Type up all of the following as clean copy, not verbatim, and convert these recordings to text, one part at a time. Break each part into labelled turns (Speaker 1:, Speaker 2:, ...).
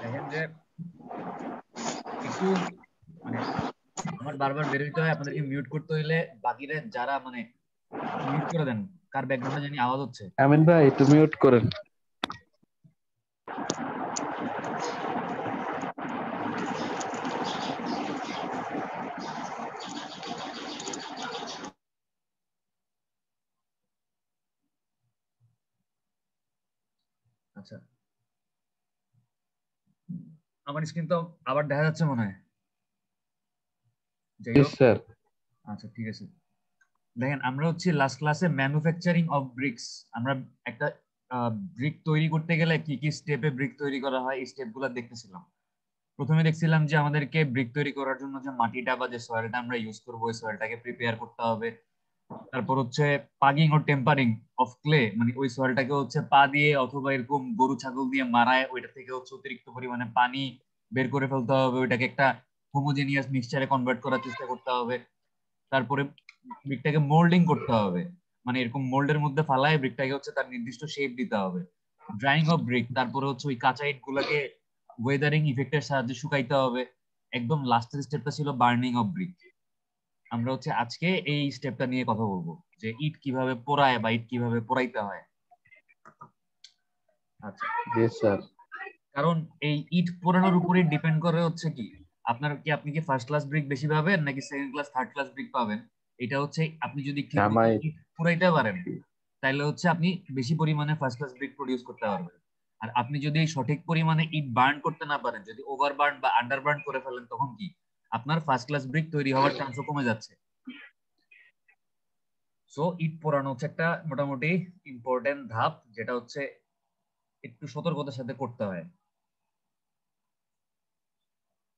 Speaker 1: দেখেন যে একটু মানে আমার বারবার বের হইতে হয়, আপনাদেরকে মিউট করতে হইলে বাকিরা যারা মানে মিউট করে দেন, কার ব্যাকগ্রাউন্ডে জানি আওয়াজ হচ্ছে।
Speaker 2: আমিন ভাই একটু মিউট করেন।
Speaker 1: আচ্ছা, আমার স্ক্রিন তো আবার দেখা যাচ্ছে মনে হয়। যাই হোক,
Speaker 2: স্যার।
Speaker 1: আচ্ছা ঠিক আছে। দেখেন আমরা হচ্ছে লাস্ট ক্লাসে ম্যানুফ্যাকচারিং অফ ব্রিক্স, আমরা একটা ব্রিক তৈরি করতে গেলে কি কি স্টেপে ব্রিক তৈরি করা হয় এই স্টেপগুলো দেখতেছিলাম। প্রথমে দেখছিলাম যে আমাদেরকে ব্রিক তৈরি করার জন্য যে মাটিটা বা যে সয়েলটা আমরা ইউজ করবো ওই সয়েলটাকে প্রিপেয়ার করতে হবে। তারপর হচ্ছে পাগিং ও টেম্পারিং অফ ক্লে, মানে ওই সয়েলটাকে হচ্ছে পা দিয়ে অথবা এরকম গরু ছাগল দিয়ে মারায় ওইটা থেকে হচ্ছে অতিরিক্ত পরিমাণে পানি বের করে ফেলতে হবে, ওইটাকে একটা হোমোজেনিয়াস মিক্সচারে কনভার্ট করার চেষ্টা করতে হবে। তারপরে ব্রিকটাকে মোল্ডিং করতে হবে, মানে এরকম মোল্ডের মধ্যে ফালায় ব্রিকটাকে হচ্ছে তার নির্দিষ্ট শেপ দিতে হবে। ড্রাইং অফ ব্রিক, তারপরে হচ্ছে ওই কাঁচা ইট গুলাকে ওয়েদারিং ইফেক্টের সাহায্যে শুকাইতে হবে। একদম লাস্টের স্টেপটা ছিল বার্নিং অফ ব্রিক। আমরা হচ্ছে আজকে এই স্টেপটা নিয়ে কথা বলবো যে ইট কিভাবে পোড়ায় বা ইট কিভাবে পোড়াইতে হয়। আচ্ছা,
Speaker 2: জি স্যার।
Speaker 1: কারণ এই ইট পোড়ানোর উপরে ডিপেন্ড করে হচ্ছে কি আপনি কি ফার্স্ট ক্লাস ব্রিক বেশি পাবেন নাকি second class third class brick পাবেন। এটা হচ্ছে আপনি যদি ঠিক মতো
Speaker 2: জামাই।
Speaker 1: ইট পোড়াইতে পারেন তাহলে হচ্ছে আপনি বেশি পরিমাণে ফার্স্ট ক্লাস ব্রিক প্রডিউস করতে পারবেন। আর আপনি যদি সঠিক পরিমাণে ইট বার্ন করতে না পারেন, যদি ওভার বার্ন বা আন্ডার বার্ন করে ফেলেন, তখন কি আপনার ফার্স্ট ক্লাস ব্রিক তৈরি হওয়ার চান্সও কমে যাচ্ছে। সো ইট পোড়ানো হচ্ছে একটা মোটামুটি ইম্পর্টেন্ট ধাপ, যেটা হচ্ছে একটু সতর্কতার সাথে করতে হয়।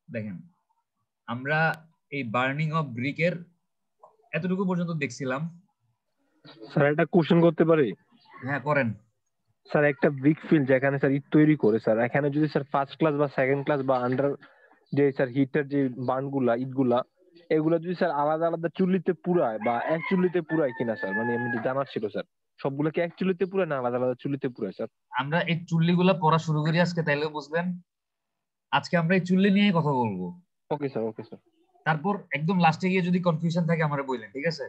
Speaker 1: দেখেন আমরা এই বার্নিং অফ ব্রিকের এতটুকু পর্যন্ত দেখছিলাম।
Speaker 3: স্যার একটা কোশ্চেন করতে পারি?
Speaker 1: হ্যাঁ করেন।
Speaker 3: স্যার একটা ব্রিক ফিল্ড যেখানে স্যার ইট তৈরি করে স্যার, এখানে যদি স্যার ফার্স্ট ক্লাস বা সেকেন্ড ক্লাস বা আন্ডার যে স্যার হিটার যে বার্ন গুলা ইট গুলা এগুলা যদি স্যার আলাদা আলাদা চুল্লিতে পুরায় বা এক চুল্লিতে পুরায় কিনা স্যার, মানে এমনি জানার ছিল স্যার সবগুলো কি এক চুল্লিতে পুরায় না আলাদা আলাদা চুল্লিতে পুরায় স্যার?
Speaker 1: আমরা এই চুল্লিগুলা পড়া শুরু করি আজকে, তাইলে বুঝবেন। আজকে আমরা এই চুল্লি নিয়ে কথা বলবো।
Speaker 3: Okay sir, okay sir.
Speaker 1: তারপর একদম লাস্টে গিয়ে যদি কনফিউশন থাকে আমরা বললেন, ঠিক আছে?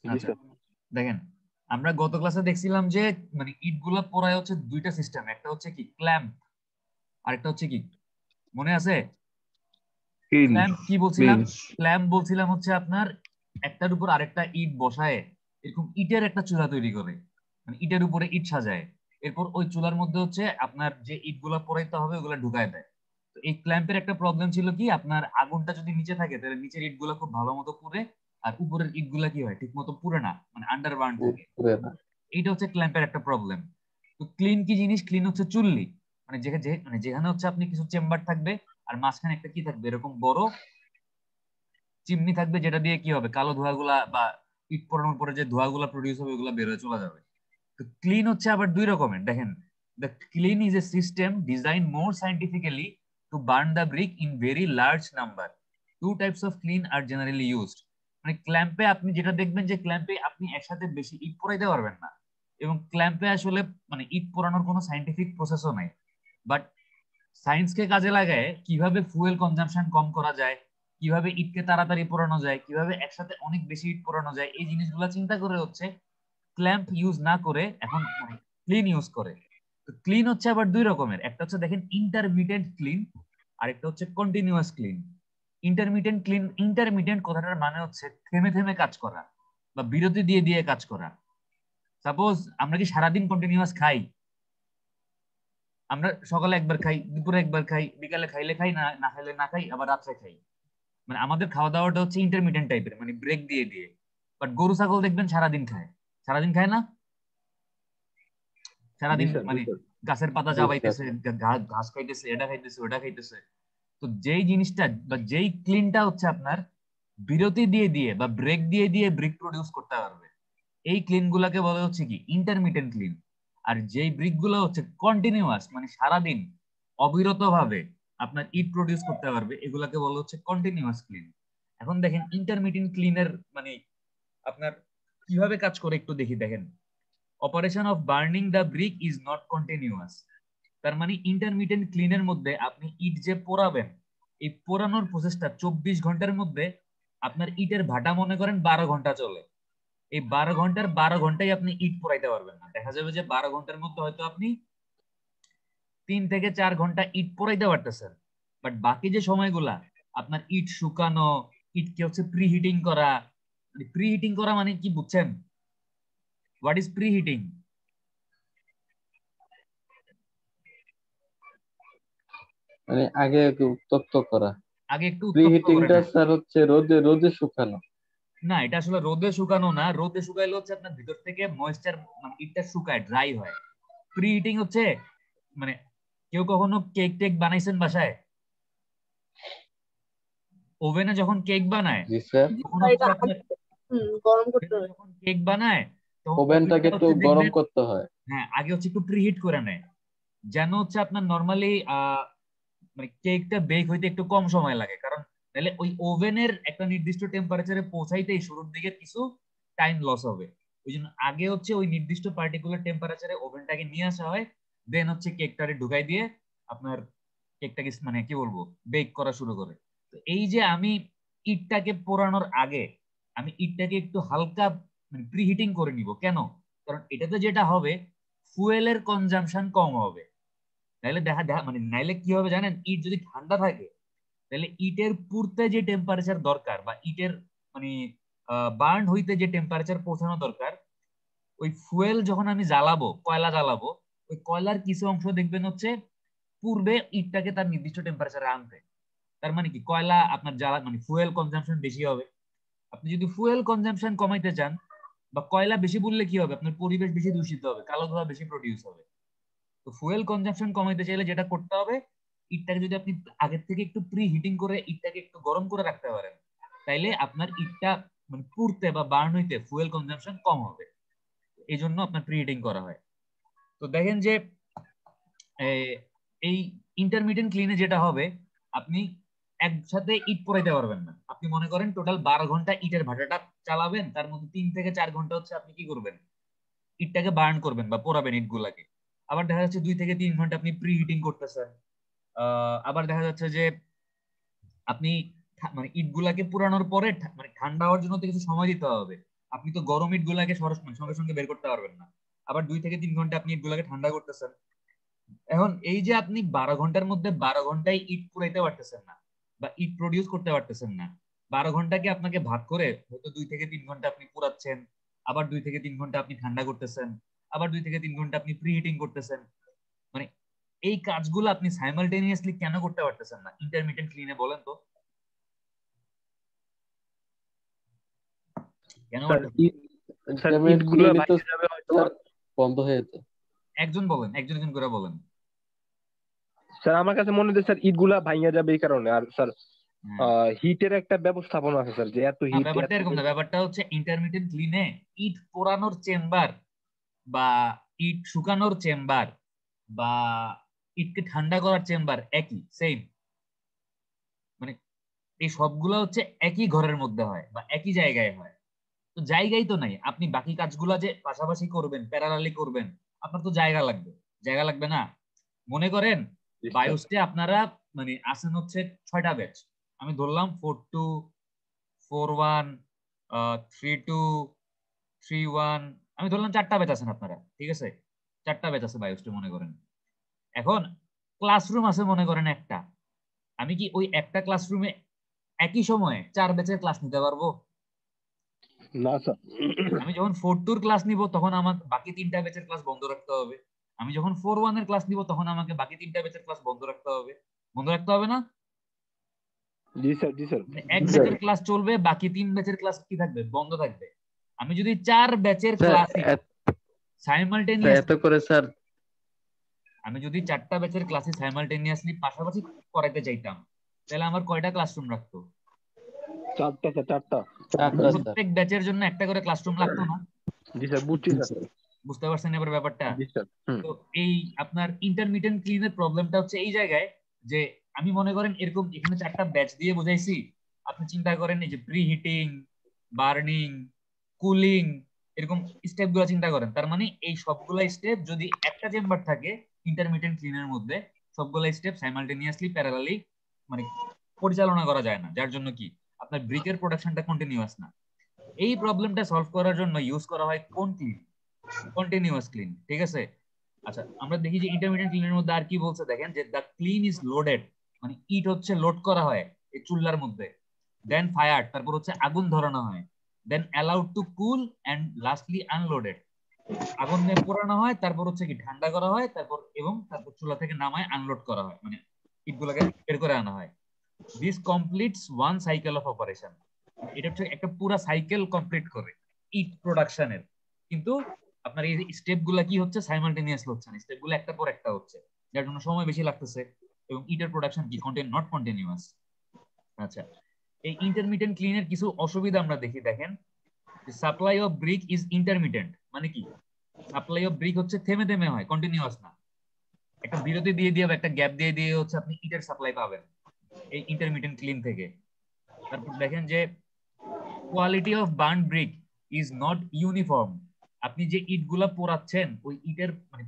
Speaker 3: জি
Speaker 1: আচ্ছা,
Speaker 3: স্যার।
Speaker 1: দেখেন আমরা গত ক্লাসে দেখছিলাম যে মানে ইট গুলা পোড়ায় হচ্ছে দুইটা সিস্টেম, একটা হচ্ছে কি ক্ল্যাম্প, আরেকটা হচ্ছে কি মনে আছে? ক্ল্যাম্প কি বলছিলাম? ক্ল্যাম্প বলছিলাম হচ্ছে আপনার একটার উপর আরেকটা ইট বসায় এরকম ইটের একটা চূড়া তৈরি করে, মানে ইটের উপরে ইট সাজায়। এরপর ওই চুলার মধ্যে হচ্ছে আপনার যে ইট গুলা পোড়াইতে হবে ওগুলা ঢুকায় দেয়। তো এই ক্ল্যাম্পের একটা প্রবলেম ছিল কি, আপনার আগুনটা যদি নিচে থাকে তাহলে নিচের ইট গুলা খুব ভালো মতো পুড়ে, আর উপরের ইট গুলা কি হয় ঠিক মতো পুড়ে না, মানে আন্ডার বার্ন থাকে। এইটা হচ্ছে ক্ল্যাম্পের একটা প্রবলেম। তো ক্লিন কি জিনিস? ক্লিন হচ্ছে চুল্লি, মানে মানে যেখানে হচ্ছে আপনি কিছু চেম্বার থাকবে আর মাঝখানে একটা কি থাকবে এরকম বড় চিমনি থাকবে, যেটা দিয়ে কি হবে কালো ধোঁয়াগুলা বা ইট পোড়ানোর পরে যে ধোঁয়াগুলা প্রডিউস হবে ওগুলা বের হয়ে চলে যাবে। তো ক্লিন হচ্ছে আবার দুই রকমের। দেখেন, the kiln is a system design more scientifically to burn the brick in very large number. Two types of kiln are generally used. মানে ক্ল্যাম্পে আপনি যেটা দেখবেন যে ক্ল্যাম্পে আপনি একসাথে বেশি ইট পোড়াইতে পারবেন না, এবং ক্ল্যাম্পে আসলে মানে ইট পোড়ানোর কোনো সাইন্টিফিক প্রসেসও নাই। বাট সায়েন্সকে কাজে লাগায় কিভাবে ফুয়েল কনজাম্পশন কম করা যায়, কিভাবে ইটকে তাড়াতাড়ি পোড়ানো যায়, কিভাবে একসাথে অনেক বেশি ইট পোড়ানো যায়, এই জিনিসগুলো চিন্তা করে হচ্ছে ক্ল্যাম্প ইউজ না করে এখন মানে ক্লিন ইউজ করে। তো ক্লিন হচ্ছে আবার দুই রকমের, একটা হচ্ছে দেখেন ইন্টারমিডিয়েন্ট ক্লিন, আর একটা হচ্ছে continuous clean. Intermediate clean, intermediate কথাটার মানে হচ্ছে থেমে থেমে কাজ করা বা বিরতি দিয়ে দিয়ে কাজ করা। সাপোজ আমরা কি সারাদিন কন্টিনিউয়াস খাই? আমরা সকালে একবার খাই, দুপুরে একবার খাই, বিকালে খাইলে খাই, না না খাইলে না খাই, আবার রাত্রে খাই। মানে আমাদের খাওয়া দাওয়াটা হচ্ছে ইন্টারমিডিয়েন্ট টাইপের, মানে ব্রেক দিয়ে দিয়ে। বাট গরু ছাগল দেখবেন সারাদিন খায়, সারাদিন খায় না?
Speaker 3: জি
Speaker 1: সারাদিন
Speaker 3: স্যার, জি
Speaker 1: মানে
Speaker 3: স্যার।
Speaker 1: গাছের পাতা
Speaker 2: জি স্যার।
Speaker 1: চাবাইতেছে, ঘাস খাইতেছে, এটা খাইতেছে, ওটা খাইতেছে। তো যেই জিনিসটা বা যেই ক্লিনটা হচ্ছে আপনার বিরতি দিয়ে দিয়ে বা ব্রেক দিয়ে দিয়ে ব্রিক প্রডিউস করতে পারবে, এই ক্লিন গুলাকে বলা হচ্ছে কি ইন্টারমিডিয়েন্ট ক্লিন। আর যেই ব্রিক গুলো হচ্ছে কন্টিনিউয়াস, মানে সারাদিন অবিরত ভাবে আপনার ইট প্রডিউস করতে পারবে, এগুলাকে বলা হচ্ছে কন্টিনিউয়াস ক্লিন। এখন দেখেন ইন্টারমিডিয়েন্ট ক্লিনের মানে আপনার কিভাবে কাজ করে একটু দেখি। দেখেন, operation of burning the brick is not continuous. তার মানে ইন্টারমিডিয়েন্ট ক্লিনের মধ্যে আপনি ইট যে পোড়াবেন, এই পোড়ানোর প্রসেসটা 24 ঘন্টার মধ্যে আপনার ইটের ভাটা মনে করেন 12 ঘন্টা চলে। এই 12 ঘন্টার 12 ঘন্টায় আপনি ইট পোড়াইতে পারবেন না। দেখা যাবে যে 12 ঘন্টার মধ্যে হয়তো আপনি 3 থেকে 4 ঘন্টা ইট পোড়াইতে পারতেছেন, বাট বাকি যে সময়গুলা আপনার ইট শুকানো, ইটকে হচ্ছে প্রিহিটিং করা। প্রিহিটিং করা মানে কি বুঝছেন? What is preheating?
Speaker 2: মানে আগে একটু উত্তপ্ত করা।
Speaker 1: আগে একটু উত্তপ্ত করে
Speaker 2: প্রিহিটিংটা
Speaker 1: নেওয়া।
Speaker 2: স্যার হচ্ছে রোদে রোদে শুকানো।
Speaker 1: না, এটা আসলে রোদে শুকানো না। রোদে শুকাইলে হচ্ছে আপনার ভিতর থেকে ময়েশ্চার মানে ইটটা শুকায়, ড্রাই হয়। প্রিহিটিং হচ্ছে মানে কেউ কখনো কেক টেক বানাইছেন বাসায়? ওভেনে যখন কেক বানায়
Speaker 2: জি স্যার।
Speaker 1: তখন হচ্ছে আপনার
Speaker 4: গরম করতে হবে।
Speaker 1: যখন কেক বানায় তখন
Speaker 2: ওভেনটাকে একটু গরম করতে হয়।
Speaker 1: হ্যাঁ, আগে হচ্ছে একটু প্রিহিট করে নেয়, যেন হচ্ছে আপনার নরমালি মানে কেকটা বেক হইতে একটু কম সময় লাগে। কারণ তাহলে ওই ওভেনের একটা নির্দিষ্ট টেম্পারেচারে পৌঁছাইতেই শুরুর দিকে কিছু টাইম লস হবে। ওই জন্য আগে হচ্ছে ওই নির্দিষ্ট পার্টিকুলার টেম্পারেচারে ওভেনটাকে নিয়ে আসা হয়, দেন হচ্ছে কেকটারে ঢুকাই দিয়ে আপনার কেকটাকে মানে কি বলবো বেক করা শুরু করে। তো এই যে আমি ইটটাকে পোড়ানোর আগে আমি ইটটাকে একটু হালকা মানে প্রিহিটিং করে নিব। কেন? কারণ এটাতে যেটা হবে ফুয়েলের কনজাম্পশন কম হবে। নাইলে দেখা দেখা মানে নাইলে কি হবে জানেন, ইট যদি ঠান্ডা থাকে তাহলে ইটের পুড়তে যে টেম্পারেচার দরকার বা ইটের মানে বার্ন হইতে যে টেম্পারেচার পৌঁছানো দরকার, ওই ফুয়েল যখন আমি জ্বালাবো, কয়লা জ্বালাবো, ওই কয়লার কিছু অংশ দেখবেন হচ্ছে পূর্বে ইটটাকে তার নির্দিষ্ট টেম্পারেচারে আনতে। তার মানে কি কয়লা আপনার জ্বালা মানে ফুয়েল কনজাম্পশন বেশি হবে। আপনি যদি ফুয়েল কনজাম্পশন কমাইতে চান বা কয়লা বেশি বললে কি হবে, আপনার পরিবেশ বেশি দূষিত হবে, কালো ধোঁয়া বেশি প্রডিউস হবে। তো ফুয়েল কনজাম্পশন কমাইতে চাইলে যেটা করতে হবে, ইটটাকে যদি আপনি আগের থেকে একটু প্রি হিটিং করে ইটটাকে একটু গরম করে রাখতে পারেন, তাইলে আপনার ইটটা মানে পুড়তে বা বার্ন হইতে ফুয়েল কনজাম্পশন কম হবে। এই জন্য আপনার প্রি হিটিং করা হয়। তো দেখেন যে এই ইন্টারমিডিয়েন্ট ক্লিনে যেটা হবে, আপনি একসাথে ইট পোড়াইতে পারবেন না। আপনি মনে করেন টোটাল 12 ঘন্টা ইটের ভাটাটা চালাবেন, তার মধ্যে 3 থেকে 4 ঘন্টা হচ্ছে আপনি কি করবেন, ইটটাকে বার্ন করবেন বা পোড়াবেন ইটগুলাকে। আবার দেখা যাচ্ছে 2 থেকে 3 ঘন্টা আপনি প্রি হিটিং করতেছেন। আবার দেখা যাচ্ছে যে আপনি মানে ইট গুলাকে পুরানোর পরে মানে ঠান্ডা হওয়ার জন্য তো কিছু সময় দিতে হবে। আপনি তো গরম ইট গুলাকে সঙ্গে সঙ্গে বের করতে পারবেন না। আবার 2 থেকে 3 ঘন্টা আপনি ইট গুলাকে ঠান্ডা করতেছেন। এখন এই যে আপনি 12 ঘন্টার মধ্যে 12 ঘন্টায় ইট পুরাইতে পারতেছেন না বা ইট প্রডিউস করতে পারতেছেন না, 12 ঘন্টাকে আপনাকে ভাগ করে হয়তো 2 থেকে 3 ঘন্টা আপনি পুরাচ্ছেন, আবার 2 থেকে 3 ঘন্টা আপনি ঠান্ডা করতেছেন, আবার 2 থেকে 3 ঘন্টা আপনি প্রি হিটিং করতেছেন। মানে এই কাজগুলো আপনি সাইমালটেনিয়াসলি কেন করতে পারতেছেন না ইন্টারমিডিয়েন্ট ক্লিনে, বলেন তো কেন
Speaker 2: বন্ধ হয়ে যেত।
Speaker 1: একজন বলেন, একজন করে বলেন।
Speaker 3: স্যার আমার কাছে মনে হয় স্যার ইটগুলা ভাঙিয়া যাবে এই কারণে। আর স্যার হিটের একটা ব্যবস্থাপনা আছে স্যার, যে এত হিট।
Speaker 1: ব্যাপারটা এরকম না, ব্যাপারটা হচ্ছে ইন্টারমিডিয়েন্ট ক্লিনে ইট পোড়ানোর চেম্বার বা ইট শুকানোর চেম্বার বা ইটকে ঠান্ডা করার চেম্বার একই সেম। মানে এই সবগুলো হচ্ছে একই ঘরের মধ্যে হয় বা একই জায়গায় হয়। তো জায়গাই তো নাই, আপনি বাকি কাজগুলা যে পাশাপাশি করবেন, প্যারালালি করবেন, আপনার তো জায়গা লাগবে। জায়গা লাগবে না? মনে করেন বায়োস্টে আপনারা মানে আসেন হচ্ছে 6টা ব্যাচ। আমি ধরলাম 4-2, 4-1, 3-2, 3-1, আমি ধরলাম 4টা ব্যাচ আছেন আপনারা, ঠিক আছে? 4টা ব্যাচ আছে বায়োস্টে মনে করেন। এখন ক্লাসরুম আছে মনে করেন একটা। আমি কি ওই একটা ক্লাসরুমে একই সময়ে 4 ব্যাচের ক্লাস নিতে পারবো?
Speaker 3: না স্যার।
Speaker 1: আমি যখন 4-2 ক্লাস নিব তখন আমার বাকি 3টা ব্যাচের ক্লাস বন্ধ রাখতে হবে। আমি যখন 4-1 এর ক্লাস নিব তখন আমাকে বাকি 3টা ব্যাচের ক্লাস বন্ধ রাখতে হবে। বন্ধ রাখতে হবে না?
Speaker 3: জি স্যার, জি স্যার।
Speaker 1: এক ব্যাচের ক্লাস চলবে, বাকি 3 ব্যাচের ক্লাস কি থাকবে? বন্ধ থাকবে। আমি যদি 4 ব্যাচের ক্লাস সাইমালটেনিয়াস
Speaker 2: এত করে স্যার,
Speaker 1: আমি যদি 4টা ব্যাচের ক্লাসে সাইমালটেনিয়াসলি পাশাপাশি করাইতে চাইতাম, তাহলে আমার কয়টা ক্লাসরুম রাখতো?
Speaker 3: 4টা স্যার, 4টা।
Speaker 1: প্রত্যেক ব্যাচের জন্য একটা করে ক্লাসরুম লাগতো না?
Speaker 3: জি স্যার, বুঝছি স্যার।
Speaker 1: বুঝতে পারছেন এবার ব্যাপারটা?
Speaker 3: জি স্যার।
Speaker 1: তো এই আপনার ইন্টারমিডিয়েন্ট ক্লিনের প্রবলেমটা হচ্ছে এই জায়গায় যে আমি মনে করেন এরকম এখানে 4টা ব্যাচ দিয়ে বুঝাইছি, আপনি চিন্তা করেন এই যে প্রি হিটিং, বার্নিং, কুলিং, এরকম স্টেপ গুলো চিন্তা করেন। তার মানে এই সবগুলা স্টেপ যদি একটা চেম্বার থাকে ইন্টারমিডিয়েট ক্লিনের মধ্যে, সবগুলা স্টেপ সাইমালটেনিয়াসলি প্যারালালি মানে পরিচালনা করা যায় না, যার জন্য কি আপনার ব্রিকের প্রোডাকশনটা কন্টিনিউয়াস না। এই প্রবলেমটা সলভ করার জন্য ইউজ করা হয় কোন ক্লিন? কন্টিনিউয়াস ক্লিন, ঠিক আছে। আচ্ছা, আমরা দেখি যে ইন্টারমিডিয়েট ক্লিনের মধ্যে আর কি বলছে দেখেন, যে দ্য ক্লিন ইজ লোডেড, মানে ইট হচ্ছে লোড করা হয় এই চুল্লার মধ্যে, দেন ফায়ার, তারপর হচ্ছে আগুন ধরানো হয়, then allowed to cool and lastly unloaded, আগুন দিয়ে পোড়ানো হয়, তারপর হচ্ছে কি ঠান্ডা করা হয়, তারপর এবং তারপর চুলা থেকে নামায় আনলোড করা হয়, মানে ইটগুলোকে বের করে আনা হয়। This completes one cycle of operation, এটা হচ্ছে একটা পুরা সাইকেল কমপ্লিট করে ইট প্রোডাকশনের। কিন্তু আপনার এই স্টেপ গুলা কি হচ্ছে, সাইমালটেনিয়াসলি হচ্ছে না, স্টেপ গুলো একটার পর একটা হচ্ছে, যার জন্য সময় বেশি লাগতেছে, এবং ইটের প্রোডাকশন কি নট কন্টিনিউয়াস। আচ্ছা, এই ইন্টারমিডিয়েন্ট ক্লিনের কিছু অসুবিধা আমরা দেখি, দেখেন supply of brick is intermediate, মানে কি সাপ্লাই অফ ব্রিক হচ্ছে থেমে থেমে হয়, কন্টিনিউয়াস না, একটা বিরতি দিয়ে দিয়ে একটা গ্যাপ দিয়ে দিয়ে হচ্ছে আপনি ইটের সাপ্লাই পাবেন এই ইন্টারমিডিয়েন্ট ক্লিন থেকে। তারপর দেখেন যে quality of burn brick is not uniform, আপনি যে ইট গুলা পোড়াচ্ছেন ওই ইটের মানে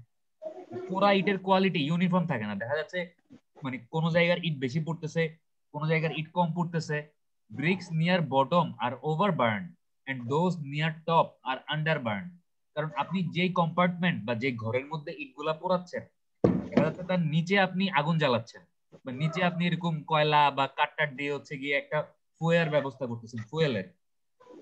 Speaker 1: পোড়া ইটের কোয়ালিটি ইউনিফর্ম থাকে না, দেখা যাচ্ছে মানে কোন জায়গার ইট বেশি পড়তেছে, কোন জায়গার ইট কম পড়তেছে। Bricks near bottom are over burn and those near top are under burn, কারণ আপনি যেই কম্পার্টমেন্ট বা যে ঘরের মধ্যে ইট গুলা পোড়াচ্ছেন দেখা যাচ্ছে তার নিচে আপনি আগুন জ্বালাচ্ছেন, বা নিচে আপনি এরকম কয়লা বা কাঠটাট দিয়ে হচ্ছে গিয়ে একটা ফুয়ের ব্যবস্থা করতেছেন, ফুয়েলের।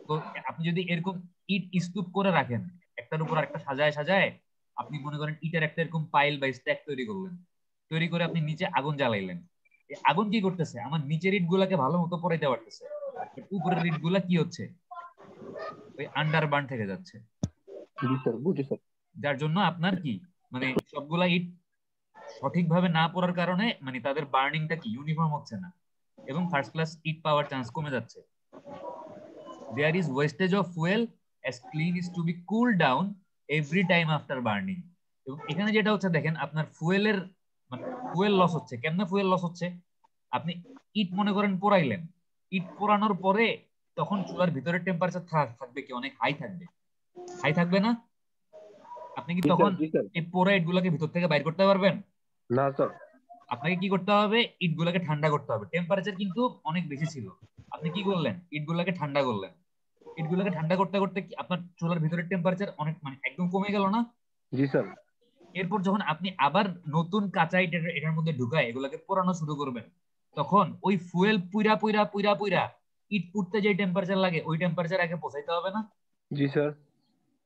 Speaker 1: তো আপনি যদি এরকম ইট স্তূপ করে রাখেন একটার উপর আরেকটা সাজায় সাজায়, আপনি মনে করেন ইটের একটা এরকম পাইল বা স্ট্যাক তৈরি করলেন, তৈরি করে আপনি নিচে আগুন জ্বালাইলেন, এই আগুন কি করতেছে আমার নিচের ইট গুলাকে ভালো মতো পড়াইতে পারতেছে, উপরের ইট গুলা কি হচ্ছে ওই আন্ডার বার্ন থেকে যাচ্ছে, যার জন্য আপনার কি মানে সবগুলা ইট সঠিকভাবে না পড়ার কারণে মানে তাদের বার্নিংটা কি ইউনিফর্ম হচ্ছে না, এবং ফার্স্ট ক্লাস ইট পাওয়ার চান্স কমে যাচ্ছে। There is wastage of fuel as clean is to be cooled down every time after burning, এবং এখানে যেটা হচ্ছে দেখেন আপনার ফুয়েলের মানে ফুয়েল লস হচ্ছে। কেমনে ফুয়েল লস হচ্ছে, আপনি ইট মনে করেন পোড়াইলেন, ইট পোড়ানোর পরে তখন চুলার ভিতরের টেম্পারেচার থাকবে কি অনেক হাই থাকবে, হাই থাকবে না? আপনি কি তখন এই পোড়া ইট গুলাকে ভিতর থেকে বাইর করতে পারবেন
Speaker 3: না স্যার।
Speaker 1: আপনাকে কি করতে হবে, ইট গুলাকে ঠান্ডা করতে হবে, টেম্পারেচার কিন্তু অনেক বেশি ছিল, আপনি কি করলেন ইট গুলাকে ঠান্ডা করলেন, ইটগুলোকে ঠান্ডা করতে করতে কি আপনার চুলার ভিতরের টেম্পারেচার অনেক মানে একদম কমে গেল না?
Speaker 3: জি স্যার।
Speaker 1: এরপর যখন আপনি আবার নতুন কাঁচা ইট এটার মধ্যে ঢুকায় এগুলোকে পোড়ানো শুরু করবেন, তখন ওই ফুয়েল পুইরা পুইরা পুইরা পুইরা ইট পুড়তে যে টেম্পারেচার লাগে ওই টেম্পারেচার আগে পৌঁছাইতে হবে না?
Speaker 3: জি স্যার।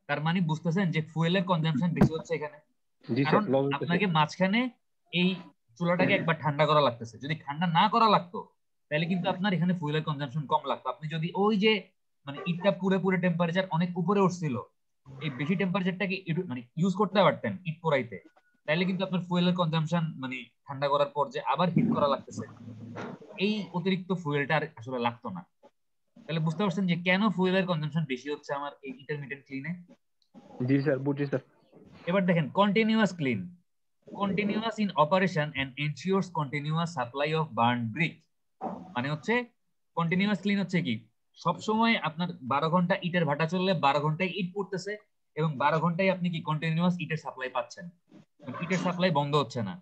Speaker 1: তার মানে বুঝতেছেন যে ফুয়েলের কনজাম্পশন বেশি হচ্ছে এখানে, কারণ আপনাকে মাঝখানে এই চুলাটাকে একবার ঠান্ডা করা লাগতেছে, যদি ঠান্ডা না করা লাগতো তাহলে কিন্তু আপনার এখানে ফুয়েলের কনজাম্পশন কম লাগতো। আপনি যদি ওই যে মানে ইটটা পুরো পুরো টেম্পারেচার অনেক উপরে উঠছিল, এই বেশি টেম্পারেচারটাকে মানে ইউজ করতে পারতেন ইট পোড়াইতে, তাহলে কিন্তু আপনার ফুয়েলের কনজাম্পশন মানে ঠান্ডা করার পর যে আবার হিট করা লাগতেছে এই অতিরিক্ত ফুয়েলটা আর আসলে লাগতো না। তাহলে বুঝতে পারছেন যে কেন ফুয়েলের কনজাম্পশন বেশি হচ্ছে আমার এই ইন্টারমিডিয়েট ক্লিনে।
Speaker 3: জি স্যার, বুঝছি স্যার।
Speaker 1: এবার দেখেন continuous kiln, continuous in operation and ensures continuous supply of burn brick, মানে হচ্ছে কন্টিনিউয়াস ক্লিন হচ্ছে কি সব সময় আপনার 12 ঘন্টা ইটের ভাটা চললে 12 ঘন্টায় ইট পড়তেছে এবং 12 ঘন্টায় আপনি কি কন্টিনিউয়াস ইটের সাপ্লাই পাচ্ছেন, ইটের সাপ্লাই বন্ধ হচ্ছে না।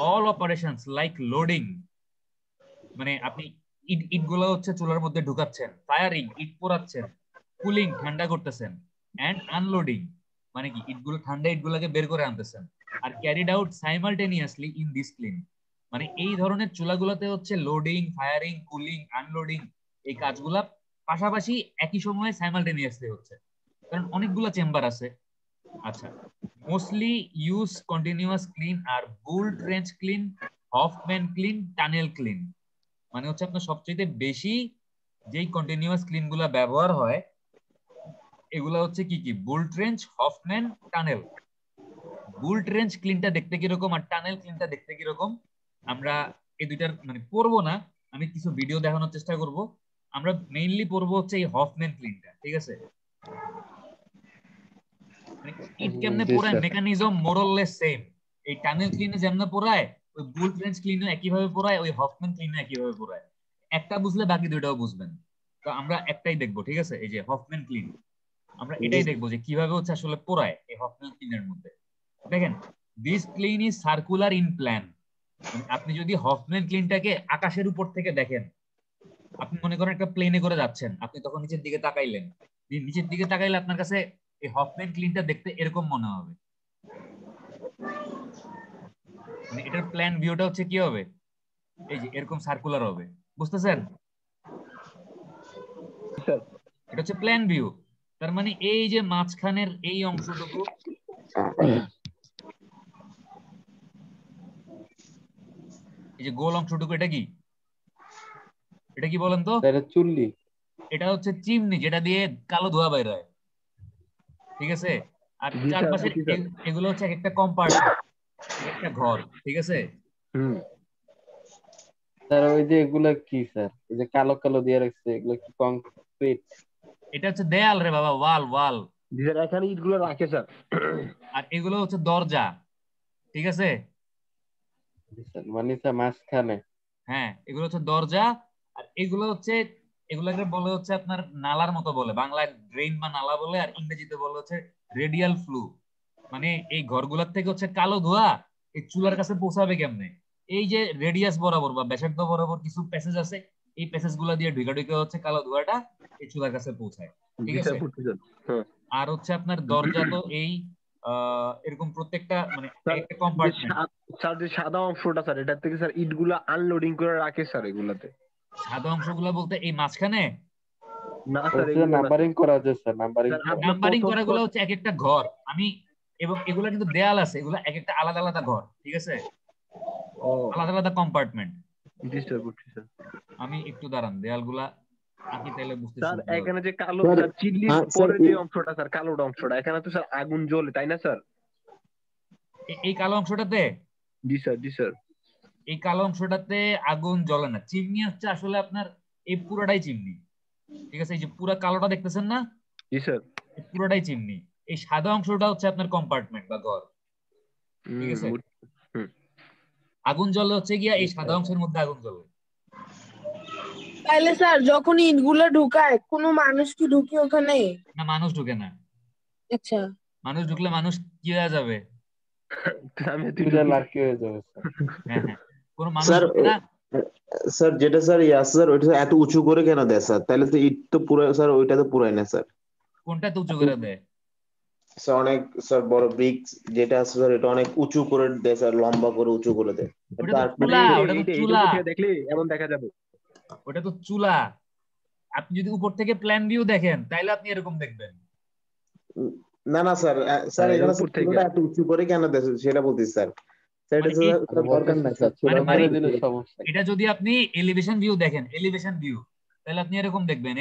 Speaker 1: অল অপারেশনস লাইক লোডিং, মানে আপনি ইট গুলো হচ্ছে চুলার মধ্যে ঢুকাচ্ছেন, ফায়ারিং ইট পোড়াচ্ছেন, কুলিং ঠান্ডা করতেছেন, এন্ড আনলোডিং মানে কি ইটগুলো ঠান্ডা ইটগুলোকে বের করে আনতেছেন, আর carried out simultaneously in this kiln, মানে এই ধরনের চুলাগুলোতে হচ্ছে লোডিং, ফায়ারিং, কুলিং, আনলোডিং এই কাজগুলা পাশাপাশি একই সময়ে সাইমালটেনিয়াসলি হচ্ছে, কারণ অনেকগুলো চেম্বার আছে। আচ্ছা, মোস্টলি ইউজ কন্টিনিউয়াস ক্লিন আর bull trench kiln, Hoffman kiln, tunnel kiln, মানে হচ্ছে আপনার সবচেয়ে বেশি যেই কন্টিনিউয়াস ক্লিন গুলা ব্যবহার হয় এগুলা হচ্ছে কি কি বুল ট্রেঞ্চ, হফম্যান, টানেল। বুল ট্রেঞ্চ ক্লিনটা দেখতে কিরকম আর টানেল ক্লিনটা দেখতে কিরকম আমরা এই দুইটার মানে পড়বো না, আমি কিছু ভিডিও দেখানোর চেষ্টা করব। আমরা মেইনলি পড়বো হচ্ছে এই হফম্যান ক্লিনটা, ঠিক আছে? মানে ইট কেমনে পোড়ায় মেকানিজম মোরলেস সেম, এই টানেল ক্লিনে যেমন পোড়ায় ওই বুলফ্রেঞ্চ ক্লিনও একই ভাবে পোড়ায়, ওই হফম্যান ক্লিনও একই ভাবে পোড়ায়। একটা বুঝলে বাকি দুইটাও বুঝবেন। তো আমরা একটাই দেখবো, ঠিক আছে? এই যে হফম্যান ক্লিন, আমরা এটাই দেখবো যে কিভাবে হচ্ছে আসলে পোড়ায় এই হফম্যান ক্লিনের মধ্যে। দেখেন, this clean is circular in plan. মানে আপনি যদি হফম্যান ক্লিনটাকে আকাশের উপর থেকে দেখেন, আপনি মনে করেন একটা প্লেনে করে যাচ্ছেন, আপনি তখন নিচের দিকে তাকাইলেন, নিচের দিকে তাকাইলে আপনার কাছে এই হফম্যান ক্লিনটা দেখতে এরকম মনে হবে। মানে এটার প্ল্যান ভিউটা হচ্ছে কি হবে, এই যে এরকম সার্কুলার হবে, বুঝতেছেন? এটা হচ্ছে প্ল্যান ভিউ। তার মানে এই যে মাঝখানের এই অংশটুকু, এই যে গোল অংশটুকু, এটা কি, এটা কি বলেন তো?
Speaker 2: এটা চুল্লি।
Speaker 1: এটা হচ্ছে চিমনি, যেটা দিয়ে কালো ধোঁয়া বাইর হয়, ঠিক আছে? আর চারপাশের এগুলো হচ্ছে এক একটা কম্পার্টমেন্ট, একটা ঘর, ঠিক আছে?
Speaker 2: স্যার ওই যে এগুলা কি স্যার, এই যে কালো কালো দিয়ে রাখছে, এগুলো কি কংক্রিট?
Speaker 1: এটা হচ্ছে দেয়াল রে বাবা, ওয়াল ওয়াল।
Speaker 3: এখানে ইটগুলো রাখে স্যার।
Speaker 1: আর এগুলো হচ্ছে দরজা, ঠিক আছে?
Speaker 2: মানে স্যার মাঝখানে।
Speaker 1: হ্যাঁ, এগুলো হচ্ছে দরজা। আর এগুলো হচ্ছে, এগুলোকে বলে হচ্ছে আপনার নালার মতো বলে, বাংলায় ড্রেন বা নালা বলে, আর ইংরেজিতে বলে হচ্ছে রেডিয়াল ফ্লু। মানে এই ঘরগুলোর থেকে হচ্ছে কালো ধোঁয়া এই চুলার কাছে পৌঁছাবে কেমনে? এই যে রেডিয়াস বরাবর বা ব্যাসার্ধ বরাবর কিছু প্যাসেজ আছে, এই প্যাসেজ গুলা দিয়ে ঢুকে ঢুকে হচ্ছে কালো ধোঁয়াটা এই চুলার কাছে পৌঁছায়, ঠিক আছে? আর হচ্ছে আপনার দরজা তো এই এরকম প্রত্যেকটা মানে একটা কম্পার্টমেন্ট।
Speaker 3: স্যার যে সাদা অংশটা স্যার, এটা থেকে স্যার ইটগুলা আনলোডিং করে রাখে স্যার এগুলাতে।
Speaker 1: সাদা অংশগুলা বলতে এই মাঝখানে
Speaker 3: না স্যার,
Speaker 2: নাম্বারিং করা আছে স্যার,
Speaker 1: নাম্বারিং করা গুলো হচ্ছে এক একটা ঘর। আমি এবং এগুলা কিন্তু দেয়াল আছে, এগুলা এক একটা আলাদা আলাদা ঘর, ঠিক আছে? আলাদা আলাদা কম্পার্টমেন্ট। আমি একটু দাঁড়ান, দেয়ালগুলা আঁকি তাইলে বুঝতে
Speaker 3: স্যার
Speaker 1: সুবিধা হবে।
Speaker 3: এখানে যে কালো স্যার চিল্লির পরে যে অংশটা স্যার, কালো অংশটা, এখানে তো স্যার আগুন জ্বলে, তাই না স্যার?
Speaker 1: এই কালো অংশটাতে,
Speaker 3: জি স্যার, জি স্যার,
Speaker 1: এই কালো অংশটাতে আগুন জ্বলে না। চিমনি হচ্ছে আসলে আপনার এই পুরোটাই চিমনি, ঠিক আছে? এই যে পুরো কালোটা দেখতেছেন না,
Speaker 3: জি স্যার,
Speaker 1: পুরোটাই চিমনি। এই সাদা অংশটা হচ্ছে আপনার কম্পার্টমেন্ট বা ঘর, ঠিক আছে? আগুন জ্বলে হচ্ছে গিয়া এই সাদা অংশের মধ্যে আগুন জ্বলে।
Speaker 4: তাইলে স্যার যখন ইটগুলো ঢুকায় কোনো মানুষ কি ঢুকে ওখানে?
Speaker 1: না, মানুষ ঢুকে না।
Speaker 4: আচ্ছা,
Speaker 1: মানুষ ঢুকলে মানুষ কি হয়ে যাবে? হ্যাঁ হ্যাঁ, কোনো মানুষ ঢুকে না।
Speaker 5: স্যার যেটা স্যার স্যার ওইটা এত উঁচু করে কেন দেয় স্যার? তাহলে তো ইট তো পুরো স্যার, ওইটা তো পুরাই না স্যার।
Speaker 1: কোনটা তো উঁচু করে দেয়
Speaker 5: স্যার? অনেক স্যার বড় ব্রিক্স যেটা আছে স্যার, এটা অনেক উঁচু করে দেয় স্যার, লম্বা করে উঁচু করে দেয়।
Speaker 1: ওটা তো চুলা, ওটা তো চুলা,
Speaker 3: দেখলে এমন দেখা যাবে।
Speaker 1: ওটা তো চুলা। আপনি যদি উপর থেকে প্ল্যান ভিউ দেখেন তাইলে আপনি এরকম দেখবেন।
Speaker 5: না না স্যার, স্যার এখানে চুলাটা এত উঁচু করে কেন দেয় সেটা বলতেছি স্যার। দরকার নাই স্যার,
Speaker 1: এটা যদি আপনি এলিভেশন ভিউ দেখেন, এলিভেশন ভিউ, তাহলে আপনি এরকম দেখবেন।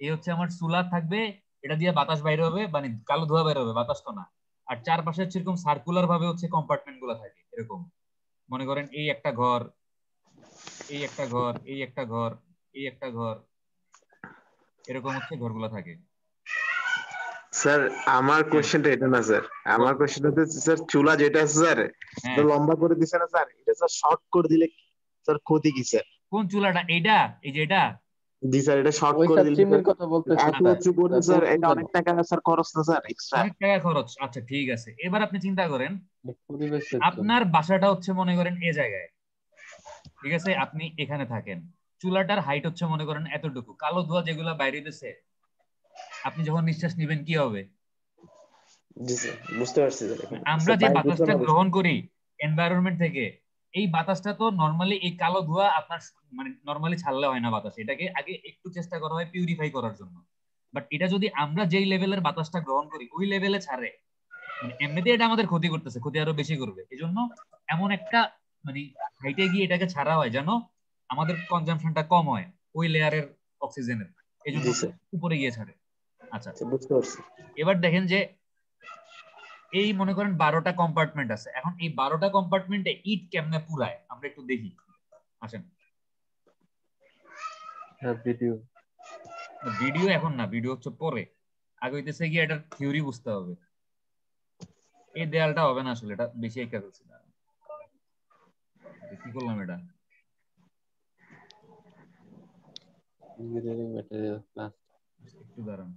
Speaker 1: এই হচ্ছে আমার চুলা থাকবে, এটা দিয়ে বাতাস বাইরে হবে, মানে কালো ধোঁয়া বাইরে হবে, বাতাস তো না। আর চারপাশে হচ্ছে এরকম সার্কুলার ভাবে হচ্ছে কম্পার্টমেন্ট গুলো থাকে এরকম। মনে করেন এই একটা ঘর, এই একটা ঘর, এই একটা ঘর, এই একটা ঘর, এরকম হচ্ছে ঘরগুলো থাকে।
Speaker 5: স্যার আমার কোশ্চেনটা এটা না স্যার, আমার কোশ্চেনটা হচ্ছে স্যার চুলা যেটা আছে স্যার লম্বা করে দিছে না স্যার, এটা স্যার শর্ট করে দিলে স্যার ক্ষতি কি স্যার?
Speaker 1: কোন চুলাটা? এইটা, এই যে এটা?
Speaker 5: জি স্যার, এটা শর্ট করে দিলে এত উঁচু করে স্যার, এটা অনেক টাকা স্যার খরচ না স্যার, এক্সট্রা
Speaker 1: অনেক টাকা খরচ। আচ্ছা ঠিক আছে, এবার আপনি চিন্তা করেন আপনার বাসাটা হচ্ছে মনে করেন এই জায়গায়, ঠিক আছে? আপনি এখানে থাকেন, চুলাটার হাইট হচ্ছে মনে করেন এতটুকু, কালো ধোঁয়া যেগুলো বাইরে দিচ্ছে, আপনি যখন নিঃশ্বাস নিবেন কি হবে?
Speaker 5: জি স্যার, বুঝতে পারছি স্যার।
Speaker 1: আমরা যে বাতাসটা গ্রহণ করি এনভায়রনমেন্ট থেকে, এই বাতাসটা তো নরমালি এই কালো ধোঁয়া আপনার মানে নরমালি ছাড়লে হয় না বাতাস, এটাকে আগে একটু চেষ্টা করা হয় পিউরিফাই করার জন্য। বাট এটা যদি আমরা যেই লেভেলের বাতাসটা গ্রহণ করি ওই লেভেলে ছাড়ে, মানে এমনিতে এটা আমাদের ক্ষতি করতেছে, ক্ষতি আরো বেশি করবে। এজন্য এমন একটা মানে হাইটে গিয়ে এটাকে ছাড়া হয় যেন আমাদের কনজাম্পশনটা কম হয় ওই লেয়ারের অক্সিজেনের, এজন্য উপরে গিয়ে ছাড়ে। আচ্ছা
Speaker 5: বুঝতে পারছি।
Speaker 1: এবার দেখেন যে এই মনে করেন 12টা কম্পার্টমেন্ট আছে, এখন এই 12টা কম্পার্টমেন্টে ইট কেমনে পুরায় আমরা একটু দেখি, আসেন। ভিডিও এখন না, ভিডিও হচ্ছে পরে, আগে হইতেছে গিয়ে এটার থিওরি বুঝতে হবে। এই দেয়ালটা হবে না আসলে, এটা বেশি একটা করছি না। কি করলাম এটা?
Speaker 2: Engineering material class.
Speaker 1: একটু দাঁড়ান।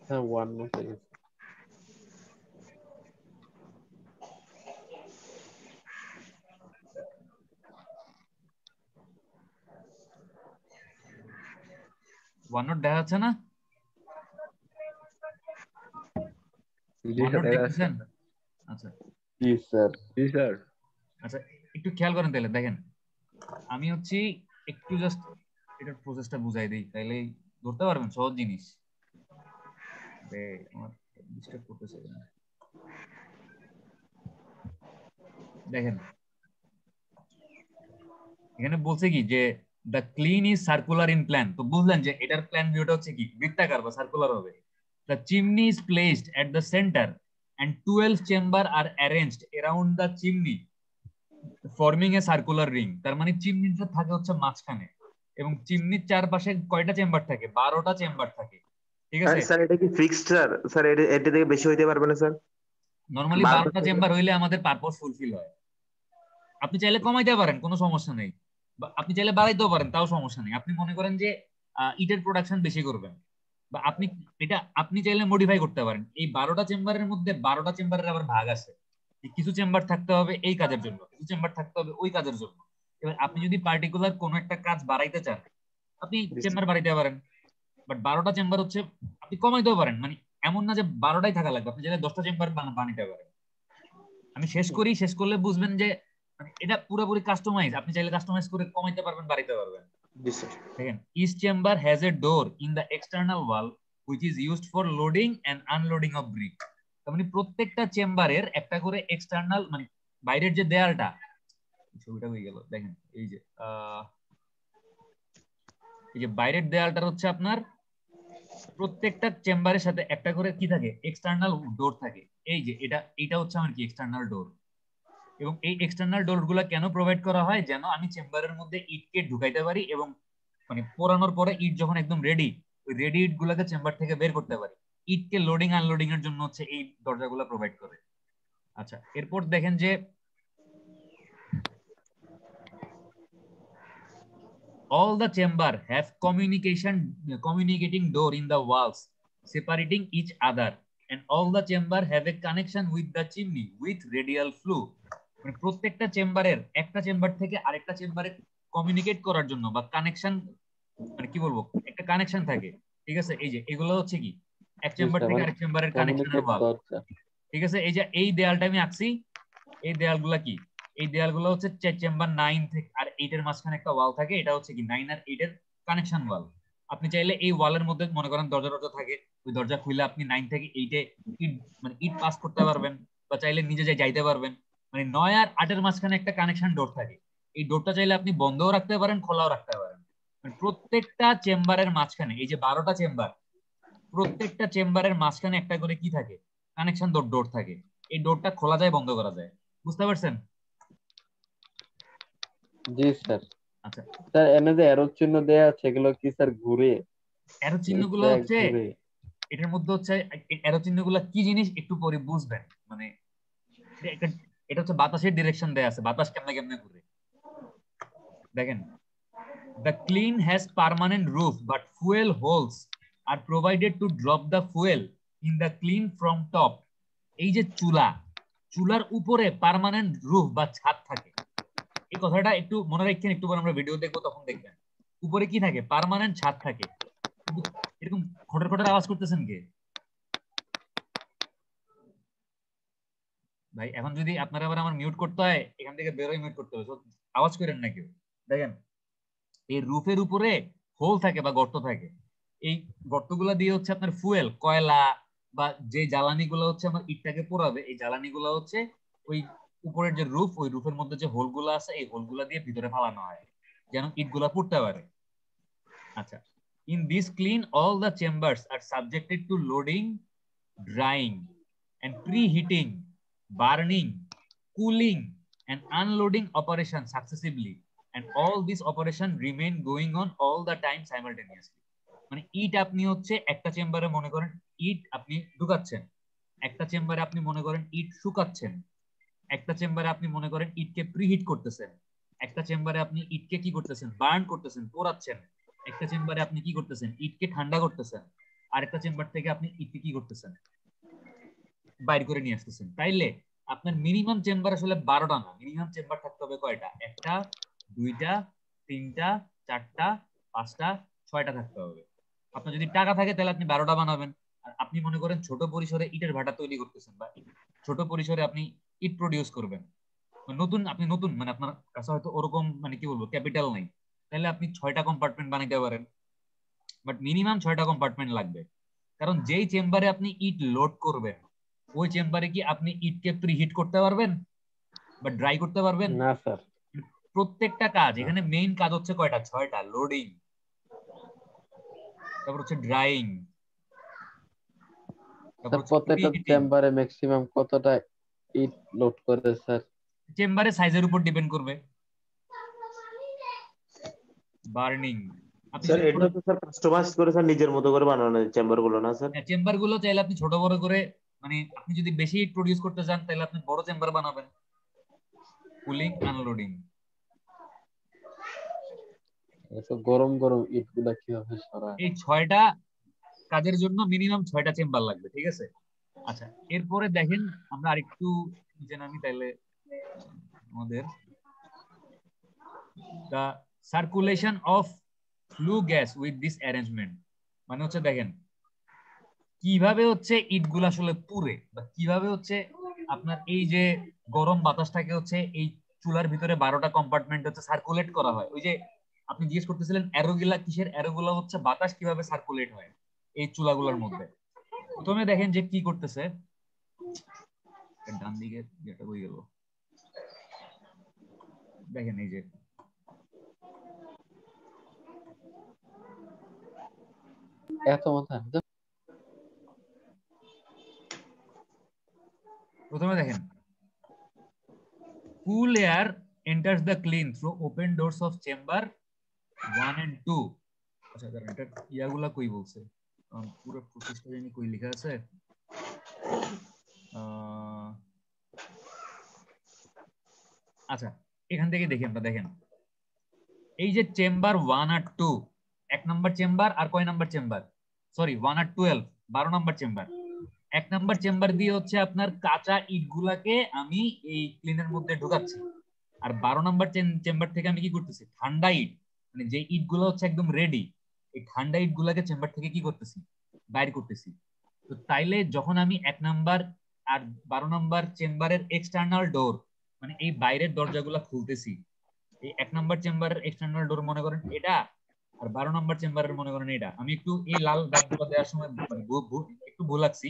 Speaker 2: হ্যাঁ, 1 নোট হয়ে গেছে।
Speaker 1: ওয়ান নোট দেখা যাচ্ছে না?
Speaker 3: জি
Speaker 1: ওয়ান
Speaker 3: স্যার,
Speaker 1: নোট
Speaker 3: দেখা যাচ্ছে।
Speaker 1: দেখতেছেন? আচ্ছা
Speaker 2: জি স্যার।
Speaker 3: জি স্যার।
Speaker 1: আচ্ছা, একটু খেয়াল করেন তাহলে। দেখেন, আমি হচ্ছি একটু জাস্ট এটার প্রসেসটা বুঝাই দিই, তাইলে ধরতে পারবেন সহজ জিনিস। আমার ডিস্টার্ব করতেছে না। দেখেন, এখানে বলছে কি যে the kiln is circular in plan. তো বুঝলেন যে এটার প্ল্যান ভিউটা হচ্ছে কি বৃত্তাকার বা সার্কুলার হবে। The chimney is placed at the centre and 12 chamber are arranged around the chimney forming a circular ring. তার মানে চিমনিটা থাকে হচ্ছে মাঝখানে, এবং চিমনির চারপাশে কয়টা চেম্বার থাকে? 12টা চেম্বার থাকে। ঠিক আছে,
Speaker 5: স্যার এটা কি ফিক্সড স্যার? স্যার এটা থেকে বেশি হইতে পারবে না স্যার?
Speaker 1: নরমালি
Speaker 5: 12টা
Speaker 1: 12টা চেম্বার হইলে আমাদের পারপোজ ফুলফিল হয়। আপনি চাইলে কমাইতে পারেন, কোনো সমস্যা নেই, বা আপনি চাইলে বাড়াইতেও পারেন, তাও সমস্যা নেই। আপনি মনে করেন যে ইটের প্রোডাকশন বেশি করবেন, বা আপনি এটা আপনি চাইলে মডিফাই করতে পারেন। এই 12টা চেম্বারের মধ্যে 12টা চেম্বারের আবার ভাগ আছে। কিছু চেম্বার থাকতে হবে এই কাজের জন্য, কিছু চেম্বার থাকতে হবে ওই কাজের জন্য। এবার আপনি যদি পার্টিকুলার কোনো একটা কাজ বাড়াইতে চান, আপনি চেম্বার বাড়াইতে পারেন। বাট 12টা চেম্বার হচ্ছে আপনি কমাইতেও পারেন। মানে এমন না যে 12টাই থাকা লাগবে, আপনি চাইলে 10টা চেম্বার বানাইতে পারেন। আমি শেষ করি, শেষ করলে বুঝবেন যে মানে এটা পুরোপুরি কাস্টমাইজ। আপনি চাইলে কাস্টমাইজ করে কমাইতে পারবেন, বাড়াইতে পারবেন।
Speaker 5: জি স্যার।
Speaker 1: দেখেন, each chamber has a door in the external wall which is used for loading and unloading of brick. তার মানে প্রত্যেকটা চেম্বারের একটা করে এক্সটার্নাল, মানে বাইরের যে দেয়ালটা, ছবিটা হয়ে গেল। দেখেন এই যে বাইরের দেয়ালটার হচ্ছে আপনার প্রত্যেকটা চেম্বারের সাথে একটা করে কি থাকে? এক্সটার্নাল ডোর থাকে। এই যে এটা হচ্ছে আমার কি এক্সটার্নাল ডোর। এবং এই এক্সটার্নাল ডোর গুলা কেন প্রোভাইড করা হয়? যেন আমি চেম্বারের মধ্যে ইটকে ঢুকাইতে পারি, এবং মানে পোড়ানোর পরে ইট যখন একদম রেডি, ওই রেডি ইট গুলাকে চেম্বার থেকে বের করতে পারি। ইটকে লোডিং আনলোডিং এর জন্য হচ্ছে এই দরজাগুলো প্রোভাইড করে। আচ্ছা, এরপর দেখেন যে all the chamber have communicating door in the walls separating each other, and all the chamber have a connection with the chimney with radial flue. মানে প্রত্যেকটা চেম্বারের একটা চেম্বার থেকে আরেকটা চেম্বারে কমিউনিকেট করার জন্য বা কানেকশন, মানে কি বলবো, একটা কানেকশন থাকে। ঠিক আছে, এই যে এগুলো হচ্ছে কি এক চেম্বার থেকে আরেক চেম্বারের কানেকশনের ওয়াল। ঠিক আছে, এই যে এই দেয়ালটা আমি আঁকছি, এই দেয়ালগুলা কি? এই দেয়ালগুলো হচ্ছে চেম্বার 9 থেকে আর 8 এর মাঝখানে একটা ওয়াল থাকে, এটা হচ্ছে কি 9 আর 8 এর কানেকশন ওয়াল। আপনি চাইলে এই ওয়ালের মধ্যে মনে করেন দরজা দরজা থাকে, ওই দরজা খুলে আপনি 9 থেকে 8 এ ইট মানে ইট পাস করতে পারবেন, বা চাইলে নিজে যাইতে পারবেন। মানে 9 আর 8 এর মাঝখানে একটা কানেকশন ডোর থাকে। এই ডোরটা চাইলে আপনি বন্ধও রাখতে পারেন, খোলাও রাখতে পারেন। মানে প্রত্যেকটা চেম্বারের মাঝখানে, এই যে 12টা চেম্বার, প্রত্যেকটা চেম্বারের মাঝখানে একটা করে কি থাকে? কানেকশন ডোর থাকে। এই ডোরটা খোলা যায়, বন্ধ করা যায়। বুঝতে পারছেন?
Speaker 2: জি স্যার।
Speaker 1: আচ্ছা
Speaker 2: স্যার এনে যে অ্যারো চিহ্ন দেয়া আছে এগুলো কি স্যার ঘুরে?
Speaker 1: অ্যারো চিহ্নগুলো হচ্ছে এটার মধ্যে হচ্ছে, অ্যারো চিহ্নগুলো কি জিনিস একটু পরে বুঝবেন। মানে এটা হচ্ছে বাতাসের ডিরেকশন দেয়া আছে, বাতাস কেমনে কেমনে ঘুরে। দেখেন, the clean has permanent roof but fuel holes are provided to drop the fuel in the clean from top. এই যে চুলার উপরে পার্মানেন্ট রুফ বা ছাদ থাকে, এই কথাটা একটু মনে রাখছেন। একটু পর আমরা ভিডিও দেখবো, তখন দেখবেন উপরে কি থাকে? পার্মানেন্ট ছাদ থাকে। কিন্তু এরকম খটর খটর আওয়াজ করতেছেন কে ভাই? এখন যদি আপনারা আবার আমার মিউট করতে হয়, এখান থেকে বেরোয় মিউট করতে হবে, আওয়াজ করেন না কেউ। দেখেন, এই রুফের উপরে হোল থাকে বা গর্ত থাকে। এই গর্তগুলা দিয়ে হচ্ছে আপনার ফুয়েল, কয়লা বা যে জ্বালানি গুলো হচ্ছে আমার ইটটাকে পোড়াবে, এই জ্বালানি গুলো হচ্ছে ওই উপরের যে রুফ, ওই রুফের মধ্যে যে হোলগুলো আছে, এই হোলগুলা দিয়ে ভিতরে ফালানো হয় যেন ইটগুলা পুড়তে পারে। আচ্ছা, in this kiln all the chambers are subjected to loading, drying and preheating, burning, cooling and unloading operation successively, and all these operation remain going on all the time simultaneously. মানে ইট আপনি হচ্ছে একটা চেম্বারে মনে করেন ইট আপনি ঢুকাচ্ছেন, একটা চেম্বারে আপনি মনে করেন ইট শুকাচ্ছেন, একটা চেম্বারে আপনি মনে করেন ইটকে প্রিহিট করতেছেন, একটা চেম্বারে আপনি ইটকে কি করতেছেন, বার্ন করতেছেন, পোড়াচ্ছেন, একটা চেম্বারে আপনি কি করতেছেন, ইটকে ঠান্ডা করতেছেন, আরেকটা চেম্বার থেকে আপনি ইটকে কি করতেছেন, বাইর করে নিয়ে আসতেছেন। তাইলে আপনার মিনিমাম চেম্বার আসলে 12টা না, মিনিমাম চেম্বার থাকতে হবে কয়টা? একটা, দুইটা, তিনটা, চারটা, পাঁচটা, ছয়টা থাকতে হবে। আপনার যদি টাকা থাকে তাহলে আপনি 12টা বানাবেন। আর আপনি মনে করেন ছোট পরিসরে ইটের ভাটা তৈরি করতেছেন বা ছোট পরিসরে আপনি ইট প্রডিউস করবেন, আপনি নতুন মানে আপনার কাছে হয়তো ওরকম মানে কি বলবো ক্যাপিটাল নাই, তাহলে আপনি 6টা কম্পার্টমেন্ট বানাইতে পারেন, বাট মিনিমাম 6টা কম্পার্টমেন্ট লাগবে। কারণ যেই চেম্বারে আপনি ইট লোড করবেন ওই চেম্বারে কি আপনি ইটকে প্রিহিট করতে পারবেন বা ড্রাই করতে পারবেন?
Speaker 2: না স্যার।
Speaker 1: প্রত্যেকটা কাজ এখানে মেইন কাজ হচ্ছে কয়টা? 6টা। লোডিং, তারপর হচ্ছে ড্রাইং, তারপর হচ্ছে
Speaker 2: প্রত্যেকটা চেম্বারে ম্যাক্সিমাম কতটা ইট লোড করে স্যার?
Speaker 1: চেম্বারে সাইজের উপর ডিপেন্ড করবে। বার্নিং, আপনি
Speaker 5: স্যার এটা তো স্যার কাস্টমাইজ করে স্যার নিজের মতো করে বানানো চেম্বার গুলো না স্যার?
Speaker 1: চেম্বার গুলো চাইলে আপনি ছোট বড় করে, মানে আপনি যদি বেশি হিট প্রডিউস করতে চান তাহলে আপনি বড় চেম্বার বানাবেন। Cooling, unloading.
Speaker 2: এত গরম গরম ইট গুলা কিভাবে সরায়?
Speaker 1: এই 6টা কাজের জন্য মিনিমাম 6টা চেম্বার লাগবে, ঠিক আছে? আচ্ছা, এরপরে দেখেন আমরা আরেকটু নিচে নামি তাইলে আমাদের the circulation of flue gas with this arrangement, মানে হচ্ছে দেখেন কিভাবে হচ্ছে ইটগুলো আসলে পুড়ে বা কিভাবে হচ্ছে আপনার এই যে গরম বাতাসটাকে হচ্ছে এই চুলার ভিতরে 12টা কম্পার্টমেন্ট হচ্ছে সার্কুলেট করা হয়। ওই যে আপনি জিজ্ঞেস করতেছিলেন অ্যারোগুলা কিসের, অ্যারোগুলা হচ্ছে বাতাস কিভাবে সার্কুলেট হয় এই চুলাগুলোর মধ্যে। প্রথমে দেখেন যে কি করতেছে, ডান দিকে যেটা হয়ে গেল, দেখেন এই যে
Speaker 2: এত মাথা।
Speaker 1: প্রথমে দেখেন cool air enters the clean through open doors of chamber 1 and 2। আচ্ছা দাঁড়ান, এটা ইয়াগুলা কই বলছে, পুরো প্রসেসটা জানি কই লেখা আছে। আচ্ছা এখান থেকে দেখি আমরা, দেখেন এই যে চেম্বার 1 আর 2, 1 নম্বর চেম্বার আর কয় নম্বর চেম্বার, সরি 1 আর 12, 12 নম্বর চেম্বার। 1 নম্বর চেম্বার দিয়ে হচ্ছে আপনার কাঁচা ইট গুলাকে আমি এই ক্লিনের মধ্যে ঢোকাচ্ছি, আর 12 নম্বর চেম্বার থেকে আমি কি করতেছি, ঠান্ডা ইট, মানে যে ইট গুলো হচ্ছে একদম রেডি, এই ঠান্ডা ইট গুলাকে চেম্বার থেকে কি করতেছি, বাইর করতেছি। তো তাইলে যখন আমি 1 নম্বর আর 12 নম্বর চেম্বারের এক্সটার্নাল ডোর, মানে এই বাইরের দরজাগুলা খুলতেছি, এই 1 নম্বর চেম্বারের এক্সটার্নাল ডোর মনে করেন এটা, আর 12 নম্বর চেম্বারের মনে করেন এটা। আমি একটু এই লাল দাগগুলো দেওয়ার সময় মানে একটু ভুল লাগছি।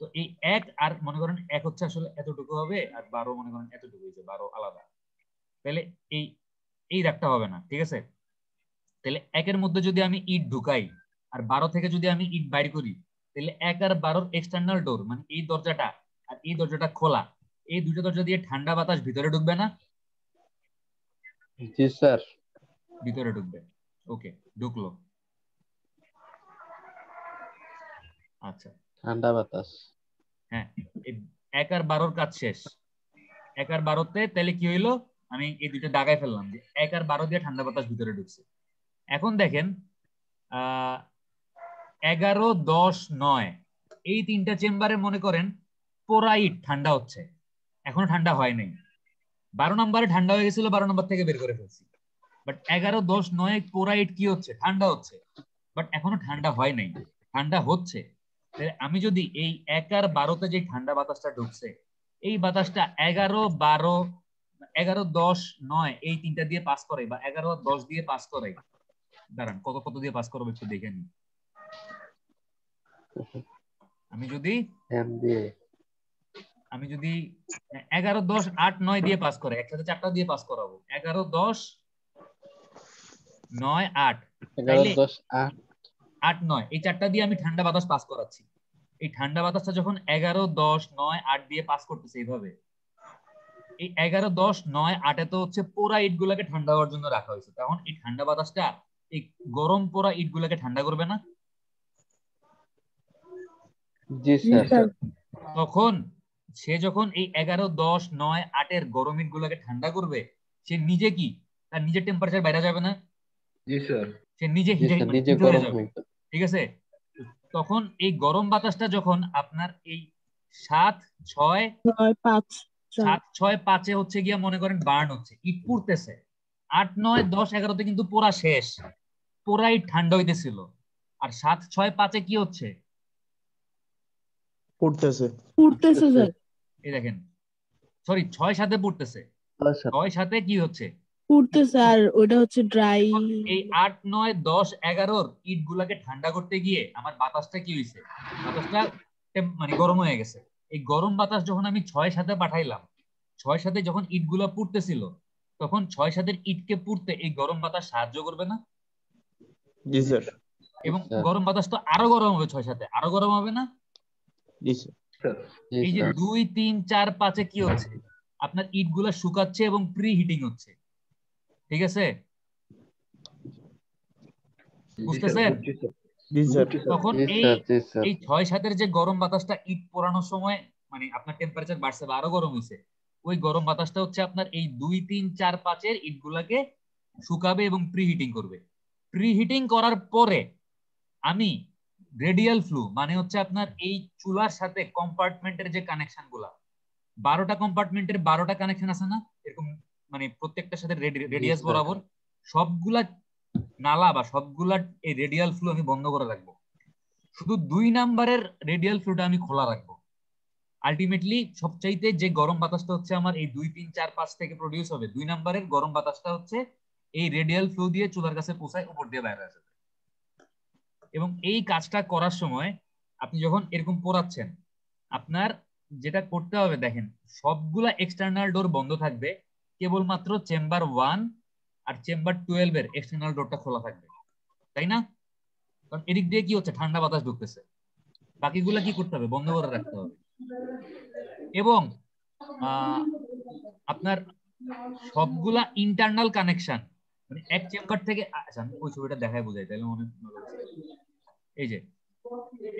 Speaker 1: তো এই 1 আর মনে করেন 1 হচ্ছে আসলে এতটুকু হবে, আর 12 মনে করেন এতটুকু, হয়েছে 12 আলাদা, তাহলে এই এই দাগটা হবে না, ঠিক আছে? তাহলে 1 এর মধ্যে যদি আমি ইট ঢুকাই আর 12 থেকে যদি আমি ইট বাইর করি, তাহলে 1 আর 12 এক্সটার্নাল ডোর মানে এই দরজাটা আর এই দরজাটা খোলা, এই দুটো দরজা দিয়ে ঠান্ডা বাতাস ভিতরে ঢুকবে না?
Speaker 2: জি স্যার।
Speaker 1: ভিতরে ঢুকবে। ওকে, ঢুকলো। আচ্ছা
Speaker 2: ঠান্ডা বাতাস।
Speaker 1: হ্যাঁ, 1 আর 12 কাজ শেষ। 1 আর 12তে তাহলে কি হইলো, আমি এই দুটো দাগায় ফেললাম যে 1 আর 12 দিয়ে ঠান্ডা বাতাস ভিতরে ঢুকছে। এখন দেখেন 11, 10, 9 এই তিনটা চেম্বারে মনে করেন পোরাইট ঠান্ডা হচ্ছে, এখনো ঠান্ডা হয় নাই। 12 নম্বরে ঠান্ডা হয়ে গেছিল, 12 নম্বর থেকে বের করে ফেলছি। বাট 11, 10, 9 পোরাইট কি হচ্ছে, ঠান্ডা হচ্ছে, বাট এখনো ঠান্ডা হয় নাই, ঠান্ডা হচ্ছে। আমি যদি এই 1 আর 12তে যে ঠান্ডা বাতাসটা ঢুকছে, এই বাতাসটা 11, 12, 11, 10, 9 এই তিনটা দিয়ে পাস করে বা 11 আর 10 দিয়ে পাস করে, দাঁড়ান কত কত দিয়ে পাস করবো একটু দেখে নি। আমি যদি 11, 10, 8, 9 দিয়ে পাস করে, একসাথে 4টা দিয়ে পাস করাবো, 11, 10, 9, 8,
Speaker 2: 11, 10,
Speaker 1: 8, 9 এই 4টা দিয়ে আমি ঠান্ডা বাতাস পাস করাচ্ছি। এই ঠান্ডা বাতাসটা যখন 11, 10, 9, 8 দিয়ে পাস করতেছে এইভাবে, এই 11, 10, 9, 8 তো হচ্ছে পোড়া ইট গুলাকে ঠান্ডা হওয়ার জন্য রাখা হয়েছে। তখন এই ঠান্ডা বাতাসটা এই গরম পোড়া ইট গুলাকে ঠান্ডা করবে না?
Speaker 2: জি স্যার।
Speaker 1: তখন সে যখন এই 11, 10, 9, 8 এর গরম ইট গুলাকে ঠান্ডা করবে, সে নিজে কি তার নিজের টেম্পারেচার বাইরে যাবে না?
Speaker 3: জি স্যার।
Speaker 1: সে নিজে
Speaker 2: জি স্যার, নিজে
Speaker 1: হিট হয়ে
Speaker 2: গরম
Speaker 1: যাবে,
Speaker 2: হয়ে যাবে।
Speaker 1: ঠিক আছে? তখন এই গরম বাতাসটা যখন আপনার এই 7, 6,
Speaker 4: 5
Speaker 1: 7, 6, 5 হচ্ছে গিয়া মনে করেন বার্ন হচ্ছে, ইট পুড়তেছে। 8, 9, 10, 11 কিন্তু পোড়া শেষ, পোড়া ইট ঠান্ডা হইতেছিল। আর 7, 6, 5 কি হচ্ছে?
Speaker 5: পড়তেছে।
Speaker 4: স্যার,
Speaker 1: এই দেখেন, সরি 6, 7 পড়তেছে, 6, 7 কি হচ্ছে?
Speaker 4: পুড়তেছে, আর ওটা হচ্ছে ড্রাই।
Speaker 1: এই 8, 9, 10, 11 ইট গুলাকে ঠান্ডা করতে গিয়ে আমার বাতাসটা কি হয়েছে? বাতাসটা মানে গরম হয়ে গেছে। এই গরম বাতাস যখন আমি 6, 7 পাঠাইলাম, 6, 7 যখন ইট গুলা পুড়তেছিল, তখন 6, 7 ইটকে পুড়তে এই গরম বাতাস সাহায্য করবে না?
Speaker 5: জি স্যার।
Speaker 1: এবং গরম বাতাস তো আরো গরম হবে, 6, 7 আরো গরম হবে না?
Speaker 5: জি স্যার।
Speaker 1: এই যে 2, 3, 4, 5 কি হচ্ছে? আপনার ইট গুলা শুকাচ্ছে এবং প্রি হিটিং হচ্ছে, ঠিক আছে? বুঝতেছেন?
Speaker 5: জি স্যার।
Speaker 1: তখন এই 6, 7 যে গরম বাতাসটা ইট পোড়ানোর সময় মানে আপনার টেম্পারেচার বাড়ছে বা আরো গরম হয়েছে, ওই গরম বাতাসটা হচ্ছে আপনার এই 2, 3, 4, 5 এর ইট গুলাকে শুকাবে এবং প্রি হিটিং করবে। প্রি হিটিং করার পরে আমি রেডিয়াল ফ্লু মানে হচ্ছে আপনার এই চুলার সাথে কম্পার্টমেন্টের যে কানেকশন গুলা, 12টা কম্পার্টমেন্টের 12টা কানেকশন আছে না এরকম, মানে প্রত্যেকটার সাথে রেডিয়াস বরাবর সবগুলা নালা বা সবগুলা এই রেডিয়াল ফ্লু আমি বন্ধ করে রাখবো। শুধু 2 নাম্বারের রেডিয়াল ফ্লুটা আমি খোলা রাখবো। আলটিমেটলি সবচাইতে যে গরম বাতাসটা হচ্ছে আমার এই 2, 3, 4, 5 থেকে প্রডিউস হবে, 2 নাম্বারের গরম বাতাসটা হচ্ছে এই রেডিয়াল ফ্লু দিয়ে চুলার কাছে পৌঁছায়, উপর দিয়ে বাইরে আসে। এবং এই কাজটা করার সময় আপনি যখন এরকম পোড়াচ্ছেন, আপনার যেটা করতে হবে দেখেন, সবগুলা এক্সটার্নাল ডোর বন্ধ থাকবে, কেবলমাত্র চেম্বার 1 আর চেম্বার 12 এর এক্সটার্নাল ডোরটা খোলা থাকবে, তাই না? কারণ এদিক দিয়ে কি হচ্ছে, ঠান্ডা বাতাস ঢুকতেছে। বাকিগুলা কি করতে হবে, বন্ধ করে রাখতে হবে। এবং আপনার সবগুলা ইন্টারনাল কানেকশন, মানে এক চেম্বার থেকে, আচ্ছা আমি ওই ছবিটা দেখায় বোঝাই তাহলে অনেক ভালো বুঝতে পারবেন। এই যে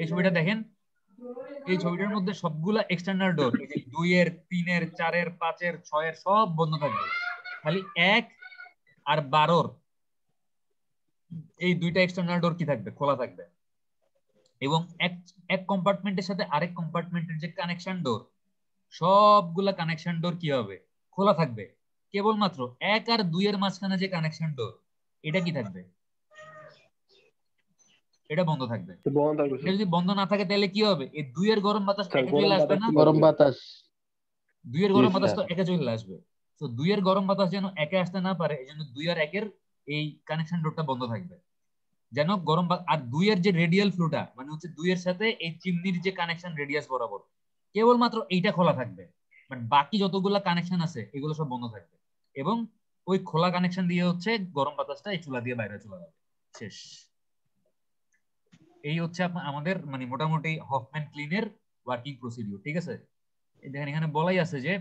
Speaker 1: এই ছবিটা দেখেন, এই ছবিটার মধ্যে সবগুলা এক্সটার্নাল ডোর, এই যে 2 এর, 3 এর, 4 এর, 5 এর, 6 এর সব বন্ধ থাকবে, খালি 1 আর 12 এই দুইটা এক্সটার্নাল ডোর কি থাকবে, খোলা থাকবে। এবং এক কম্পার্টমেন্টের সাথে আরেক কম্পার্টমেন্টের যে কানেকশন ডোর, সবগুলা কানেকশন ডোর কি হবে, খোলা থাকবে। কেবলমাত্র 1 আর 2 এর মাঝখানে যে কানেকশন ডোর, এটা কি থাকবে, এটা বন্ধ থাকবে। এটা যদি বন্ধ না থাকে তাহলে কি হবে, এই 2 এর গরম বাতাস একে চলে আসবে না?
Speaker 2: গরম বাতাস
Speaker 1: 2 এর গরম বাতাস তো একে চলে আসবে। তো 2 এর গরম বাতাস যেন একে আসতে না পারে, এই জন্য 2 আর 1 এর এই কানেকশন ডোরটা বন্ধ থাকবে, যেন গরম আর 2 এর যে রেডিয়াল ফ্লুটা মানে হচ্ছে 2 এর সাথে এই চিমনির যে কানেকশন রেডিয়াস বরাবর, কেবলমাত্র এইটা খোলা থাকবে, বাট বাকি যতগুলা কানেকশন আছে এগুলো সব বন্ধ থাকবে। এবং ওই খোলা কানেকশন দিয়ে হচ্ছে গরম বাতাসটা এই চুলা দিয়ে বাইরে চলে যাবে, শেষ। এই হচ্ছে আমাদের মানে মোটামুটি হফম্যান ক্লিনের ওয়ার্কিং প্রসিডিউর, ঠিক আছে? দেখেন এখানে বলাই আছে যে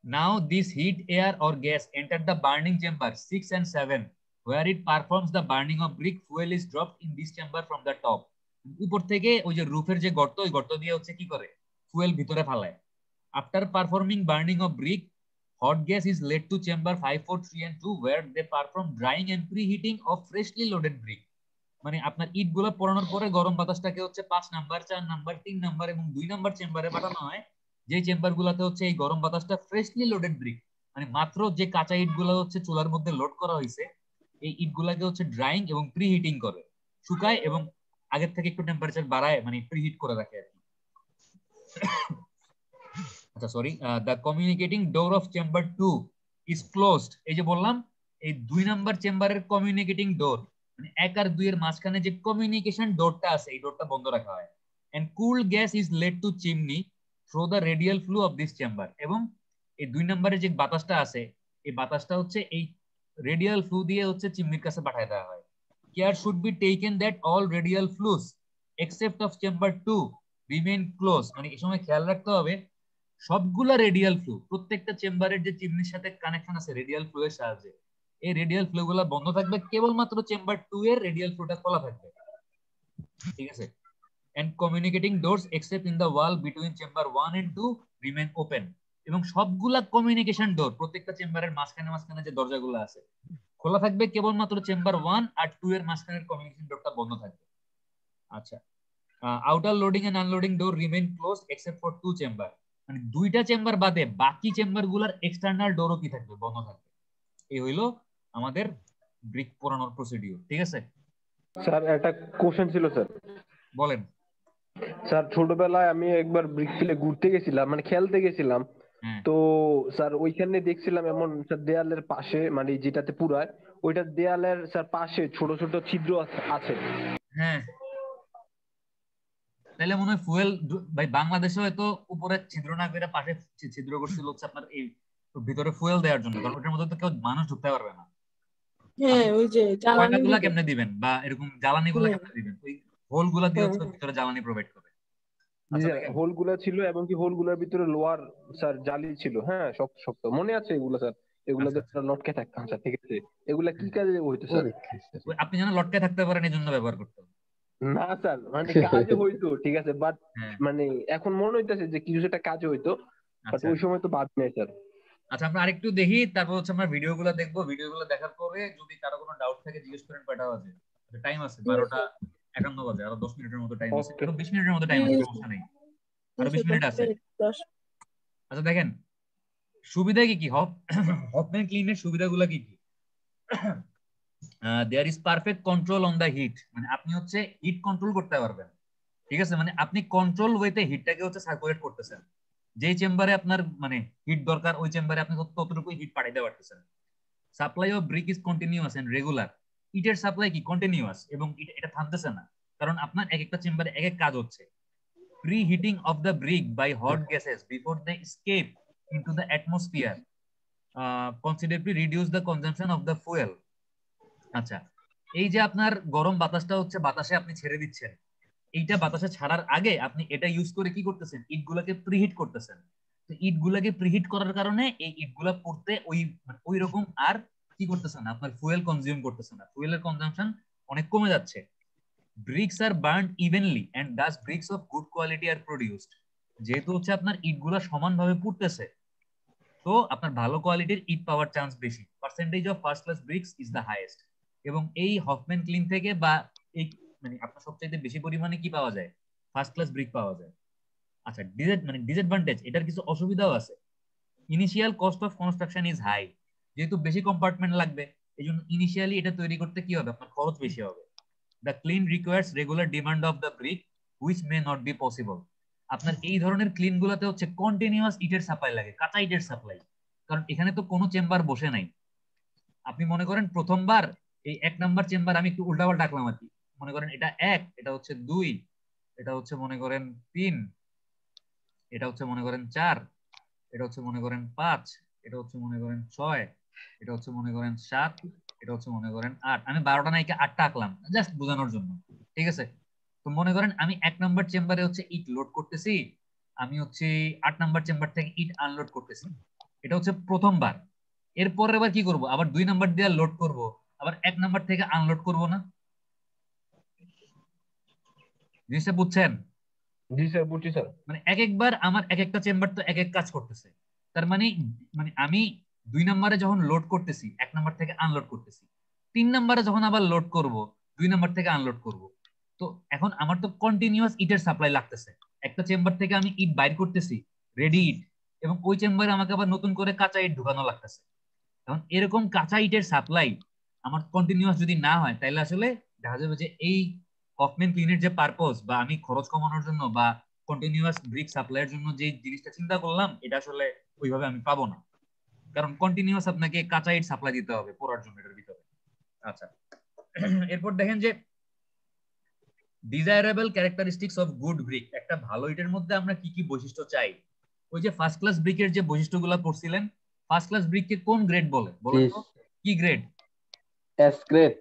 Speaker 1: now this heat air or gas enter the burning chamber 6 and 7 where it performs the burning of brick. Fuel is dropped in this chamber from the top. উপর থেকে ওই যে রুফের যে গর্ত, ওই গর্ত দিয়ে হচ্ছে কি করে, ফুয়েল ভিতরে ফালায়। after performing burning of brick, hot gas is led to chamber 5, 4, 3 and 2 where they perform drying and preheating of freshly loaded brick. মানে আপনার ইট গুলো পোড়ানোর পরে গরম বাতাসটাকে হচ্ছে 5 নাম্বার, 4 নাম্বার, 3 নাম্বার এবং 2 নাম্বার চেম্বারে পাঠানো হয়, যে চেম্বার গুলাতে হচ্ছে এই গরম বাতাসটা ফ্রেশলি লোডেড ব্রিক, মানে মাত্র যে কাঁচা ইট গুলো হচ্ছে চুলার মধ্যে লোড করা হয়েছে, এই ইট গুলাকে হচ্ছে ড্রাইং এবং প্রি হিটিং করে, শুকায় এবং আগের থেকে একটু টেম্পারেচার বাড়ায়, মানে প্রি হিট করে রাখে আর কি। আচ্ছা sorry, the communicating door of chamber 2 is closed. এই যে বললাম এই 2 নাম্বার চেম্বারের কমিউনিকেটিং ডোর মানে 1 আর 2 এর মাঝখানে যে কমিউনিকেশন ডোরটা আছে এই ডোরটা বন্ধ রাখা হয়। and cool gas is led to chimney through the radial flue of this chamber. এবং এই 2 নম্বরে যে বাতাসটা আছে এই বাতাসটা হচ্ছে এই রেডিয়াল ফ্লু দিয়ে হচ্ছে চিমনির কাছে পাঠিয়ে দেওয়া হয়। care should be taken that all radial flues except of chamber 2 remain closed। মানে এই সময় খেয়াল রাখতে হবে সবগুলা রেডিয়াল ফ্লু, প্রত্যেকটা চেম্বারের যে চিমনির সাথে কানেকশন আছে রেডিয়াল ফ্লু এর সাহায্যে, এই রেডিয়াল ফ্লু গুলা বন্ধ থাকবে, কেবলমাত্র চেম্বার 2 এর রেডিয়াল ফ্লুটা খোলা থাকবে, ঠিক আছে? and communicating doors except in the wall between chamber 1 and 2 remain open এবং সবগুলা কমিউনিকেশন ডোর প্রত্যেকটা চেম্বারের মাঝখানে যে দরজাগুলো আছে খোলা থাকবে, কেবলমাত্র চেম্বার 1 আর 2 এর মাঝখানের কমিউনিকেশন ডোরটা বন্ধ থাকবে। আচ্ছা, outer loading and unloading door remain closed except for 2 chamber, মানে দুইটা চেম্বার বাদে বাকি চেম্বারগুলোর এক্সটার্নাল ডোরও কি থাকবে, বন্ধ থাকবে। এই হইলো আমাদের ব্রিক পোড়ানোর প্রসিডিউর, ঠিক আছে?
Speaker 3: স্যার একটা কোশ্চেন ছিল স্যার।
Speaker 1: বলেন।
Speaker 3: স্যার ছোটবেলায় আমি একবার ব্রিক ফিলে ঘুরতে গেছিলাম, মানে খেলতে গেছিলাম, তো স্যার ওইখানে দেখছিলাম এমন স্যার দেয়ালের পাশে, মানে যেটাতে পুরায় ওইটা দেয়ালের স্যার পাশে ছোট ছোট ছিদ্র আছে।
Speaker 1: হ্যাঁ, তাহলে মনে হয় ফুয়েল ভাই বাংলাদেশে হয়তো উপরে ছিদ্র না করে পাশে ছিদ্র করছিল হচ্ছে আপনার এই ভিতরে ফুয়েল দেওয়ার জন্য, কারণ ওটার মধ্যে তো কেউ মানুষ ঢুকতে পারবে না।
Speaker 4: হ্যাঁ, ওই যে
Speaker 1: জ্বালানিগুলা কেমনে দিবেন বা এরকম জ্বালানিগুলা কেমনে দিবেন, ওই হোলগুলা দিয়ে হচ্ছে ভিতরে জ্বালানি প্রোভাইড করে।
Speaker 3: হোলগুলা ছিল এবং কি হোলগুলোর ভিতরে লোহার স্যার জালি ছিল, হ্যাঁ শক্ত শক্ত, মনে আছে এগুলো স্যার? এগুলোতে লটকে থাকতাম স্যার, ঠিক আছে? এগুলা কি কাজে হইতো স্যার?
Speaker 1: আপনি যেন লটকে থাকতে পারেন এই জন্য ব্যবহার করতেন
Speaker 3: না স্যার, মানে কাজে হইতো, ঠিক আছে, বাট মানে এখন মনে হইতেছে যে কিছু একটা কাজে হইতো, বাট ওই সময় তো বাদ নেই স্যার।
Speaker 1: আচ্ছা, আমরা আরেকটু দেখি, তারপর হচ্ছে আমরা ভিডিওগুলো দেখবো। ভিডিওগুলো দেখার পরে যদি কারো কোনো ডাউট থাকে জিজ্ঞেস করেন। কয়টা বাজে? টাইম আছে 12:51 বাজে, আরো 10 মিনিটের মতো টাইম আছে, আরো 20 মিনিটের মতো টাইম আছে, সমস্যা নেই, আরো 20 মিনিট আছে। আচ্ছা দেখেন সুবিধা কি কি, হফম্যান ক্লিনের সুবিধাগুলো কি কি? There is perfect control on the heat, মানে আপনি হচ্ছে হিট কন্ট্রোল করতে পারবেন, ঠিক আছে? মানে আপনি কন্ট্রোল ওয়েতে হিটটাকে হচ্ছে সার্কুলেট করতেছেন, যেই চেম্বারে আপনার মানে হিট দরকার ওই চেম্বারে আপনি ততটুকু হিট পাঠাইতে পারতেছেন। Supply of brick is continuous and regular, ইটের সাপ্লাই কি কন্টিনিউয়াস এবং এটা থামতেছে না, কারণ আপনার এক একটা চেম্বারে এক এক কাজ হচ্ছে। Preheating of the brick by hot gases before they escape into the atmosphere considerably reduce the consumption of the fuel. আচ্ছা, এই যে আপনার গরম বাতাসটা হচ্ছে বাতাসে আপনি ছেড়ে দিচ্ছেন, এইটা বাতাসে ছাড়ার আগে আপনি এটা ইউজ করে কি করতেছেন, ইটগুলোকে প্রিহিট করতেছেন। তো ইটগুলোকে প্রিহিট করার কারণে এই ইটগুলা পড়তে ওই রকম আর কি করতেছে না, আপনার ফুয়েল কনজিউম করতেছে না, ফুয়েলের কনজাম্পশন অনেক কমে যাচ্ছে। Bricks are burned evenly and thus bricks of good quality are produced, যেহেতু হচ্ছে আপনার ইটগুলা সমানভাবে পুড়তেছে তো আপনার ভালো কোয়ালিটির ইট পাওয়ার চান্স বেশি। Percentage of first class bricks is the highest, এবং এই হফম্যান ক্লিন থেকে বা এই মানে আপনার সবচেয়ে বেশি পরিমাণে কি পাওয়া যায়, ফার্স্ট ক্লাস ব্রিক পাওয়া যায়। আচ্ছা, ডিসঅ্যাডভান্টেজ, এটার কিছু অসুবিধাও আছে। Initial cost of construction is high, যেহেতু বেশি কম্পার্টমেন্ট লাগবে এই জন্য ইনিশিয়ালি এটা তৈরি করতে কি হবে, আপনার খরচ বেশি হবে। The clean requires regular demand of the brick which may not be possible, আপনার এই ধরনের ক্লিন গুলোতে হচ্ছে কন্টিনিউয়াস ইটের সাপ্লাই লাগে, কাঁচা ইটের সাপ্লাই, কারণ এখানে তো কোনো চেম্বার বসে নাই। আপনি মনে করেন প্রথমবার এই 1 নাম্বার চেম্বার আমি একটু উল্টাপাল্টা আঁকলাম আর কি, মনে করেন এটা 1, এটা হচ্ছে 2, এটা হচ্ছে মনে করেন 3, এটা হচ্ছে মনে করেন 4, এটা হচ্ছে মনে করেন 5, এটা হচ্ছে মনে করেন 6, এটা হচ্ছে মনে করেন 7, এটা হচ্ছে মনে করেন 8। আমি 12টা নাইকে 8টা আঁকলাম জাস্ট বোঝানোর জন্য, ঠিক আছে? তো মনে করেন আমি 1 নাম্বার চেম্বারে হচ্ছে ইট লোড করতেছি, আমি হচ্ছে 8 নাম্বার চেম্বার থেকে ইট আনলোড করতেছি, এটা হচ্ছে প্রথমবার। এরপরে আবার কি করব, আবার 2 নাম্বার দিয়ে লোড করব, আবার 1 নাম্বার থেকে আনলোড করব না? জিনিসটা বুঝছেন?
Speaker 3: জি স্যার, বুঝছি স্যার।
Speaker 1: মানে এক একবার আমার এক একটা চেম্বার তো এক এক কাজ করতেছে, তার মানে আমি 2 নাম্বারে যখন লোড করতেছি 1 নাম্বার থেকে আনলোড করতেছি, 3 নাম্বারে যখন আবার লোড করব 2 নাম্বার থেকে আনলোড করব, তো এখন আমার তো কন্টিনিউয়াস ইটের সাপ্লাই লাগতেছে। একটা চেম্বার থেকে আমি ইট বাইর করতেছি রেডি ইট, এবং ওই চেম্বারে আমাকে আবার নতুন করে কাঁচা ইট ঢুকানো লাগতেছে। এখন এরকম কাঁচা ইটের সাপ্লাই আমার কন্টিনিউয়াস যদি না হয় তাহলে আসলে দেখা যাবে যে এই হফম্যান ক্লিনের যে পারপোজ বা আমি খরচ কমানোর জন্য বা কন্টিনিউয়াস ব্রিক সাপ্লাইয়ের জন্য যে জিনিসটা চিন্তা করলাম এটা আসলে ওইভাবে আমি পাবো না, কারণ কন্টিনিউয়াস আপনাকে কাঁচা ইট সাপ্লাই দিতে হবে পোড়ার জন্য এটার ভিতরে। আচ্ছা, এরপর দেখেন যে desirable characteristics of good brick, একটা ভালো ইটের মধ্যে আমরা কি কি বৈশিষ্ট্য চাই। ওই যে ফার্স্ট ক্লাস ব্রিকের যে বৈশিষ্ট্যগুলো পড়ছিলেন, ফার্স্ট ক্লাস ব্রিককে কোন গ্রেড বলে বলেন তো? কি grade?
Speaker 2: S grade.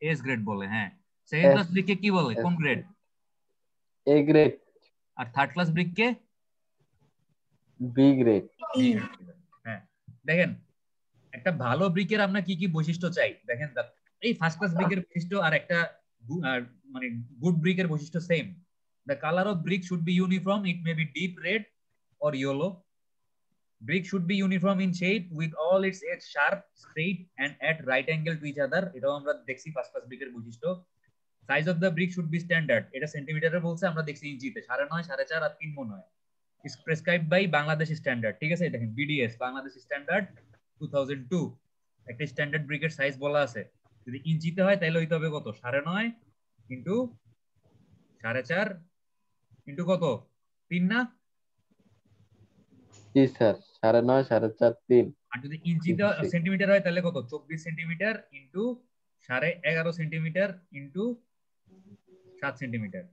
Speaker 1: S grade বলে, হ্যাঁ। সেকেন্ড ক্লাস ব্রিককে কি বলে, কোন গ্রেড?
Speaker 2: A grade.
Speaker 1: আর থার্ড ক্লাস ব্রিককে
Speaker 2: বি গ্রেড।
Speaker 1: হ্যাঁ, দেখেন একটা ভালো ব্রিকের আমরা কি কি বৈশিষ্ট্য চাই দেখেন। এই ফার্স্ট ক্লাস ব্রিকের বৈশিষ্ট্য আর একটা মানে গুড ব্রিকের বৈশিষ্ট্য same, The color of brick should be uniform. It may be deep red or yellow. Brick should be uniform in shape with all its edges sharp, straight, and at right angle to each other. এটাও আমরা দেখছি first class ব্রিকের বৈশিষ্ট্য। Size of the brick should be standard. এটা সেন্টিমিটারে বলছে, আমরা দেখছি ইঞ্চিতে, 9.5, 4.5 আর 3 মনে হয়। Is prescribed by Bangladesh standard. ঠিক আছে, দেখেন BDS বাংলাদেশ স্ট্যান্ডার্ড 2002 একটা স্ট্যান্ডার্ড ব্রিকের সাইজ বলা আছে। যদি ইঞ্চিতে হয় তাহলে হইতে হবে কত? 9.5 ইনটু 4.5 ইনটু কত? 3 না?
Speaker 2: জি স্যার, 9.5, 4.5, 3।
Speaker 1: আর যদি ইঞ্চিতে সেন্টিমিটার হয় তাহলে কত? 24 centimetre into 11.5 centimetre into 7 centimetre.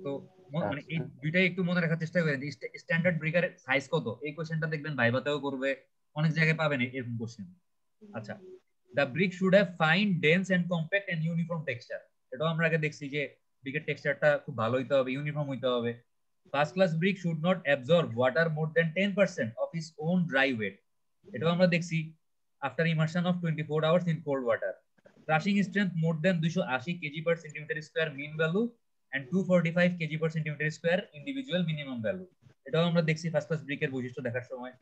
Speaker 1: তো মানে এই দুইটাই একটু মনে রাখার চেষ্টা করেন। স্ট্যান্ডার্ড ব্রিকের সাইজ কত? এই কোশ্চেনটা দেখবেন ভাইভাতেও করবে, অনেক জায়গায় পাবেন এরকম কোশ্চেন। আচ্ছা, the brick should have fine, dense and compact and uniform texture. এটাও আমরা আগে দেখছি যে ব্রিকের টেক্সচারটা খুব ভালো হইতে হবে, ইউনিফর্ম হইতে হবে। First class brick should not absorb water more than 10% of its own dry weight. এটাও আমরা দেখছি after immersion of 24 hours in cold water. Crushing strength more than 280 kg per centimeter square mean value and 245 kg per centimeter square individual minimum value. এটাও আমরা দেখছি first class ব্রিকের বৈশিষ্ট্য দেখার সময়।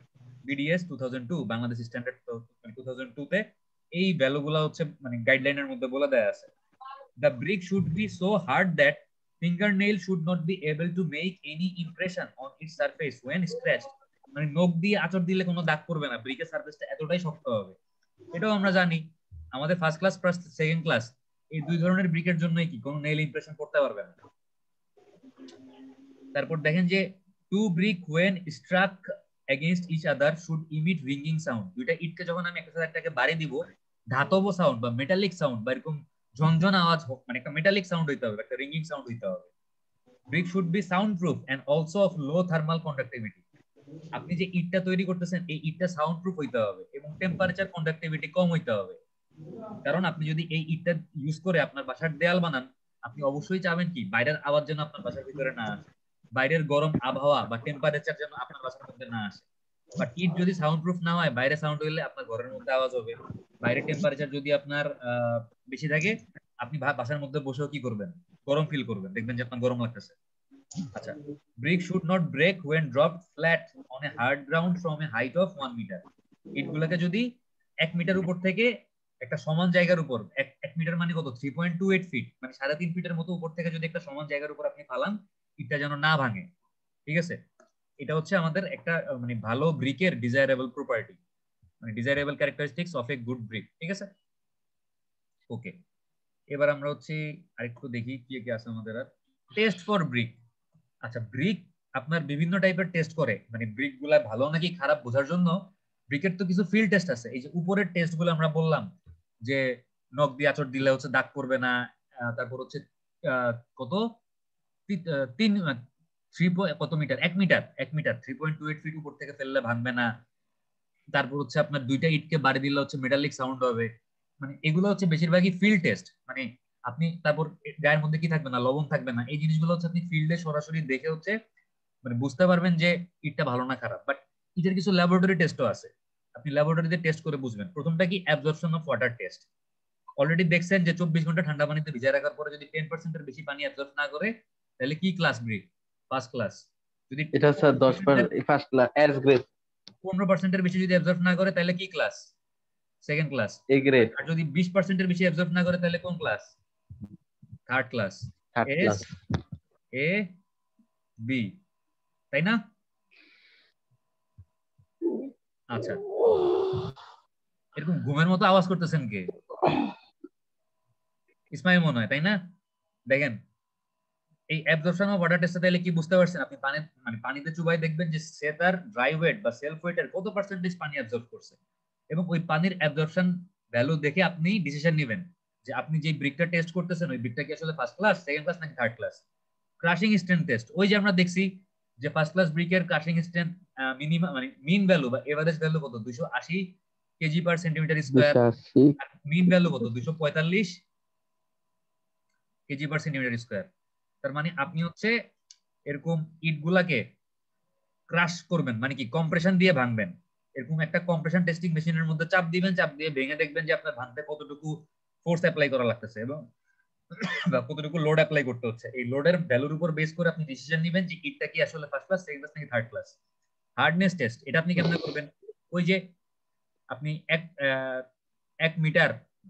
Speaker 1: BDS 2002 Bangladesh standard 2002 তে এই ভ্যালুগুলো হচ্ছে মানে গাইডলাইনের মধ্যে বলে দেয়া আছে। The brick should be so hard that fingernail should not be able to make any impression on its surface when scratched. মানে নখ দিয়ে আঁচড় দিলে কোনো দাগ পড়বে না, ব্রিকের সারফেসটা এতটাই শক্ত হবে। এটাও আমরা জানি আমাদের first class plus second class এই দুই ধরনের ব্রিকের জন্যই কি কোনো নেইল ইমপ্রেশন করতে পারবে না। তারপর দেখেন যে two brick when struck against each other should emit ringing sound. দুইটা ইটকে যখন আমি একটা সাথে একটাকে বাড়ি দিব, ধাতব সাউন্ড বা মেটালিক সাউন্ড বা এরকম ঝনঝন আওয়াজ হোক, মানে একটা মেটালিক সাউন্ড হইতে হবে, একটা রিঙ্গিং সাউন্ড হইতে হবে। Brick should be sound proof and also of low thermal conductivity. আপনি যে ইটটা তৈরি করতেছেন এই ইটটা সাউন্ড প্রুফ হইতে হবে এবং টেম্পারেচার কন্ডাক্টিভিটি কম হইতে হবে। কারণ আপনি যদি এই ইটটা ইউজ করে আপনার বাসার দেয়াল বানান, আপনি অবশ্যই চাবেন কি বাইরের আওয়াজ যেন আপনার বাসার ভিতরে না আসে, বাইরের গরম আবহাওয়া বা টেম্পারেচার যেন আপনার বাসার মধ্যে না আসে। বাট ইট যদি সাউন্ড প্রুফ না হয়, বাইরে সাউন্ড হইলে আপনার ঘরের মধ্যে আওয়াজ হবে। বাইরে টেম্পারেচার যদি আপনার বেশি থাকে, আপনি বাসার মধ্যে বসেও কি করবেন? গরম ফিল করবেন, দেখবেন যে আপনার গরম লাগতেছে। আচ্ছা, brick should not break when dropped flat on a hard ground from a height of 1 meter. ইটগুলোকে যদি 1 মিটার উপর থেকে একটা সমান জায়গার উপর, 1 মিটার মানে কত? 3.28 ফিট, মানে 3.5 ফিটের মতো উপর থেকে যদি একটা সমান জায়গার উপর আপনি ফালান, ইটটা যেন না ভাঙে। ঠিক আছে, এটা হচ্ছে আমাদের একটা মানে ভালো ব্রিকের ডিজায়ারেবল প্রপার্টি, মানে desirable characteristics of a good brick. ঠিক আছে, ওকে। এবার আমরা হচ্ছে আরেকটু দেখি কি কি আছে আমাদের। আর টেস্ট ফর ব্রিক। আচ্ছা, ব্রিক আপনার বিভিন্ন টাইপের টেস্ট করে, মানে ব্রিক গুলা ভালো নাকি খারাপ বোঝার জন্য ব্রিকের তো কিছু ফিল্ড টেস্ট আছে। এই যে উপরের টেস্ট গুলো আমরা বললাম যে নখ দিয়ে আঁচড় দিলে হচ্ছে দাগ পড়বে না, তারপর হচ্ছে কত 3 কত মিটার 1 মিটার 3.28 ফিট উপর থেকে ফেললে ভাঙবে না। তারপর হচ্ছে আপনার দুইটা ইটকে বাড়ি দিলে হচ্ছে মেটালিক সাউন্ড হবে। মানে এগুলো হচ্ছে বেশিরভাগই ফিল্ড টেস্ট, মানে আপনি তারপর গায়ের মধ্যে কি থাকবে না, লবণ থাকবে না, এই জিনিসগুলো হচ্ছে আপনি ফিল্ডে সরাসরি দেখে হচ্ছে মানে বুঝতে পারবেন যে ইটটা ভালো না খারাপ। বাট ইটের কিছু ল্যাবরেটরি টেস্টও আছে, আপনি ল্যাবরেটরিতে টেস্ট করে বুঝবেন। প্রথমটা কি? Absorption of water test. Already দেখছেন যে 24 ঘন্টা ঠান্ডা পানিতে ভিজিয়ে রাখার পরে যদি 10% এর বেশি পানি অ্যাবজর্ব না করে তাহলে কি ক্লাস ব্রিক? First class. যদি
Speaker 2: এটা sir 10% first class, S grade.
Speaker 1: 15% এর বেশি যদি অ্যাবজর্ব না করে তাহলে কি ক্লাস? Second class.
Speaker 2: A grade.
Speaker 1: আর যদি 20% এর বেশি অ্যাবজর্ব না করে তাহলে কোন ক্লাস? Third class. S A B, তাই না? আচ্ছা, এরকম ঘুমের মতো আওয়াজ করতেছেন কে? ইসমাইল মনে হয়, তাই না? দেখেন এই অ্যাবজর্পশন অফ ওয়াটার টেস্টে তাহলে কি বুঝতে পারছেন? আপনি পানি মানে পানিতে চুবাই দেখবেন যে সে তার ড্রাই ওয়েট বা সেলফ ওয়েটের কত পার্সেন্টেজ পানি অ্যাবজর্ব করছে, এবং ওই পানির অ্যাবজর্পশন ভ্যালু দেখে আপনি ডিসিশন নেবেন যে আপনি যে ব্রিকটা টেস্ট করতেছেন ওই ব্রিকটা কি আসলে ফার্স্ট ক্লাস, সেকেন্ড ক্লাস নাকি third class. Crushing strength test, ওই যে আমরা দেখছি যে ফার্স্ট ক্লাস ব্রিকের ক্রাশিং স্ট্রেন্থ মিনিমাম মানে মিন ভ্যালু বা এভারেজ ভ্যালু কত? 280 KG per centimetre square. Mean value কত? 245 কেজি পার সেন্টিমিটার স্কয়ার। তার মানে আপনি হচ্ছে এরকম ইটগুলাকে ক্রাশ করবেন, মানে কি কম্প্রেশন দিয়ে ভাঙবেন। এরকম একটা কম্প্রেশন টেস্টিং মেশিনের মধ্যে চাপ দিবেন, চাপ দিয়ে ভেঙে দেখবেন যে আপনার ভাঙতে কতটুকু ফোর্স অ্যাপ্লাই করা লাগতেছে। এবং বা কতটুকু লোড অ্যাপ্লাই করতে হচ্ছে, এই লোডের ভ্যালুর উপর বেস করে আপনি ডিসিশন নেবেন যে ইটটা কি আসলে ফার্স্ট ক্লাস, সেকেন্ড ক্লাস নাকি থার্ড ক্লাস। হার্ডনেস টেস্ট এটা আপনি কেমনে করবেন? ওই যে আপনি 1 মিটার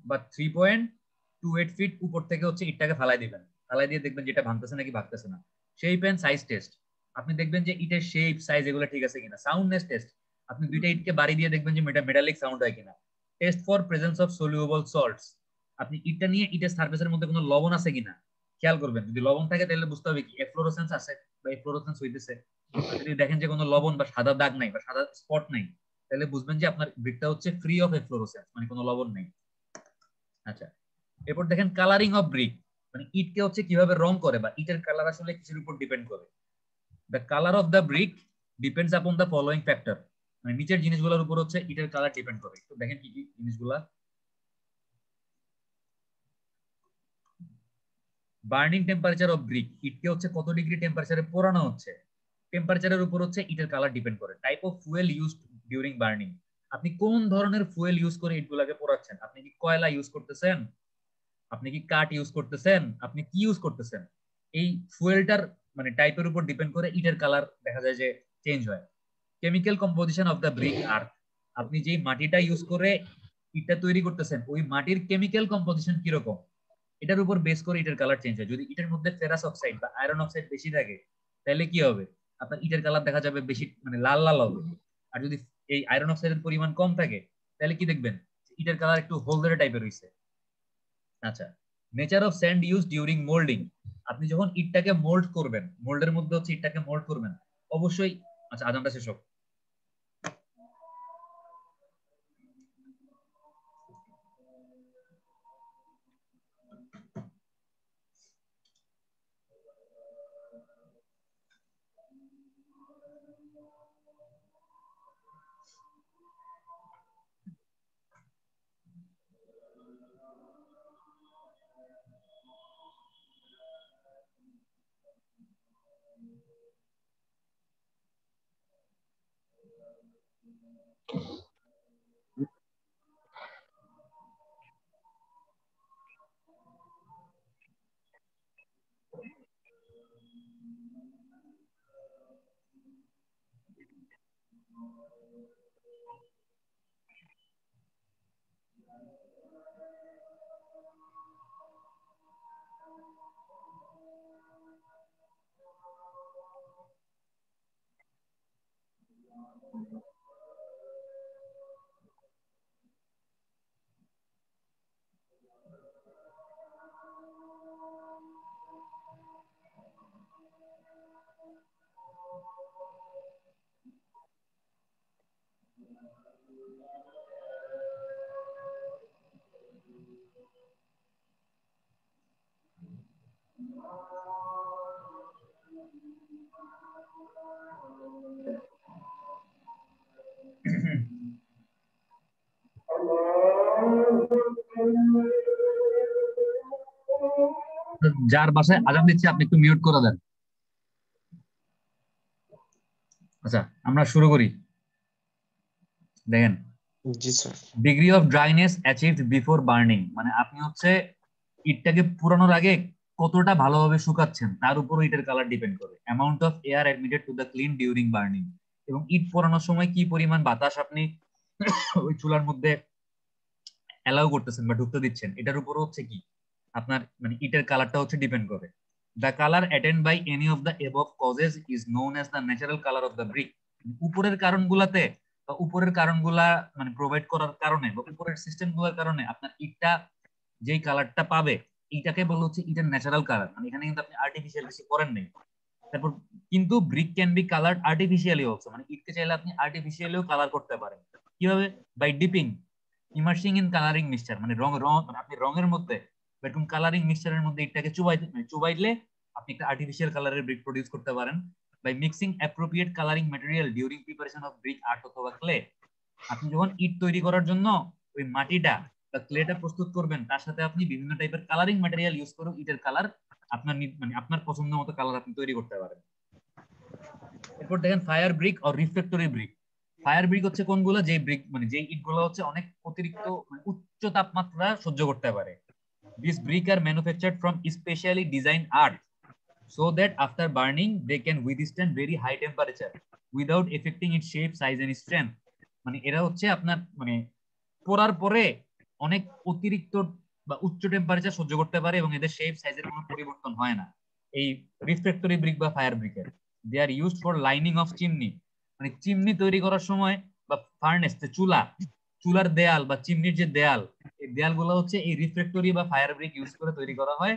Speaker 1: বা 3.28 ফিট উপর থেকে হচ্ছে ইটটাকে ফালাই দিবেন, ফালাই দিয়ে দেখবেন যেটা ভাঙতেছে নাকি ভাঙতেছে না। শেপ এন্ড সাইজ টেস্ট, আপনি দেখবেন যে ইটের শেপ সাইজ এগুলো ঠিক আছে কিনা। সাউন্ডনেস টেস্ট, আপনি দুইটা ইটকে বাড়ি দিয়ে দেখবেন যে মেটালিক সাউন্ড হয় কিনা। Test for presence of soluble salts, আপনি ইটটা নিয়ে ইটের সারফেসের মধ্যে কোনো লবণ আছে কিনা খেয়াল করবেন। যদি লবণ থাকে তাহলে বুঝতে হবে কি এফ্লোরোসেন্স আছে বা এফ্লোরোসেন্স হইতেছে। যদি দেখেন যে কোনো লবণ বা সাদা দাগ নাই বা সাদা স্পট নাই, তাহলে বুঝবেন যে আপনার ব্রিকটা হচ্ছে ফ্রি অফ এফ্লোরোসেন্স, মানে কোনো লবণ নেই। আচ্ছা, এরপর দেখেন কালারিং অফ ব্রিক, মানে ইটকে হচ্ছে কিভাবে রং করে বা ইটের কালার আসলে কিছুর উপর ডিপেন্ড করে। The colour of the brick depends upon the following factor, মানে নিচের জিনিসগুলোর উপর হচ্ছে ইটের কালার ডিপেন্ড করে। তো দেখেন কি কি জিনিসগুলা। বার্নিং টেম্পারেচার অফ ব্রিক, ইটকে হচ্ছে কত ডিগ্রি টেম্পারেচারে পোড়ানো হচ্ছে, টেম্পারেচারের উপর হচ্ছে ইটের কালার ডিপেন্ড করে। Type of fuel used during burning, আপনি কোন ধরনের ফুয়েল ইউজ করে ইটগুলাকে পোড়াচ্ছেন। আপনি কি কয়লা ইউজ করতেছেন, আপনি কি কাঠ ইউজ করতেছেন, আপনি কি ইউজ করতেছেন, এই ফুয়েলটার মানে টাইপের উপর ডিপেন্ড করে ইটের কালার দেখা যায় যে চেঞ্জ হয়। Chemical composition of the brick earth, আপনি যে মাটিটা ইউজ করে ইটটা তৈরি করতেছেন ওই মাটির কেমিক্যাল কম্পোজিশন কিরকম, এটার উপর বেস করে ইটের কালার চেঞ্জ হয়। যদি ইটের মধ্যে ফেরাস অক্সাইড বা আয়রন অক্সাইড বেশি থাকে তাহলে কি হবে, আপনার ইটের কালার দেখা যাবে বেশি মানে লাল লাল হবে। আর যদি এই আয়রন অক্সাইডের পরিমাণ কম থাকে তাহলে কি দেখবেন ইটের কালার একটু হলদেরে টাইপের হইছে। আচ্ছা, nature of sand use during moulding, আপনি যখন ইটটাকে মোল্ড করবেন, মোল্ডের মধ্যে হচ্ছে ইটটাকে মোল্ড করবেন অবশ্যই। আচ্ছা, আজানটা শেষ হোক। যার বাসায় আজান দিচ্ছে আপনি একটু মিউট করে দেন। আচ্ছা, আমরা শুরু করি। দেখেন,
Speaker 5: জি sir.
Speaker 1: Degree of dryness achieved before burning, মানে আপনি হচ্ছে ইটটাকে পুরানোর আগে কতটা ভালোভাবে শুকাচ্ছেন তার উপর ইটের কালার ডিপেন্ড করে। Amount of air admitted to the clean during burning, এবং ইট পোড়ানোর সময় কি পরিমাণ বাতাস আপনি ওই চুলার মধ্যে অ্যালাউ করতেছেন বা ঢুকতে দিচ্ছেন, এটার উপর হচ্ছে কি আপনার মানে ইটের কালারটা হচ্ছে ডিপেন্ড করে। The colour attained by any of the above causes is known as the natural colour of the brick, উপরের কারণগুলাতে বা উপরের কারণগুলা মানে প্রোভাইড করার কারণে বা উপরের সিস্টেমগুলোর কারণে আপনার ইটটা যেই কালারটা পাবে এইটাকে বলা হচ্ছে ইটের ন্যাচারাল কালার, মানে এখানে কিন্তু আপনি আর্টিফিশিয়াল কিছু করেন নাই। তারপর কিন্তু brick can be coloured artificially also, মানে ইটকে চাইলে আপনি আর্টিফিশিয়ালিও কালার করতে পারেন। কিভাবে? By dipping immersing in colouring mixture, মানে রং আপনি রঙের মধ্যে এরকম কালারিং মিক্সচারের মধ্যে ইটটাকে চুবাইলে আপনি একটা আর্টিফিশিয়াল কালারের ব্রিক প্রডিউস করতে পারেন। By mixing appropriate colouring material during preparation of brick earth অথবা ক্লে, আপনি যখন ইট তৈরি করার জন্য ওই মাটিটা বা ক্লেটা প্রস্তুত করবেন তার সাথে আপনি বিভিন্ন টাইপের কালারিং ম্যাটেরিয়াল ইউজ করে ইটের কালার আপনার মানে আপনার পছন্দ মতো কালার আপনি তৈরি করতে পারেন। এরপর দেখেন ফায়ার ব্রিক আর রিফ্লেক্টরি ব্রিক। ফায়ার ব্রিক হচ্ছে কোনগুলো, যে ব্রিক মানে যে ইটগুলো হচ্ছে অনেক অতিরিক্ত মানে উচ্চ তাপমাত্রা সহ্য করতে পারে, These bricks are manufactured from specially designed earth so that after burning they can withstand very high temperature without affecting its shape, size and strength. মানে এরা হচ্ছে আপনার মানে পোড়ার পরে অনেক অতিরিক্ত বা উচ্চ টেম্পারেচার সহ্য করতে পারে এবং এদের শেপ সাইজের কোনো পরিবর্তন হয় না। এই রিফ্র্যাক্টরি ব্রিক বা ফায়ার ব্রিকের they are used for lining of chimney, মানে চিমনি তৈরি করার সময় বা ফার্নেস যে চুলার দেয়াল বা চিমনির যে দেয়াল, এই দেয়ালগুলো হচ্ছে এই রিফ্র্যাক্টরি বা ফায়ার ব্রিক ইউজ করে তৈরি করা হয়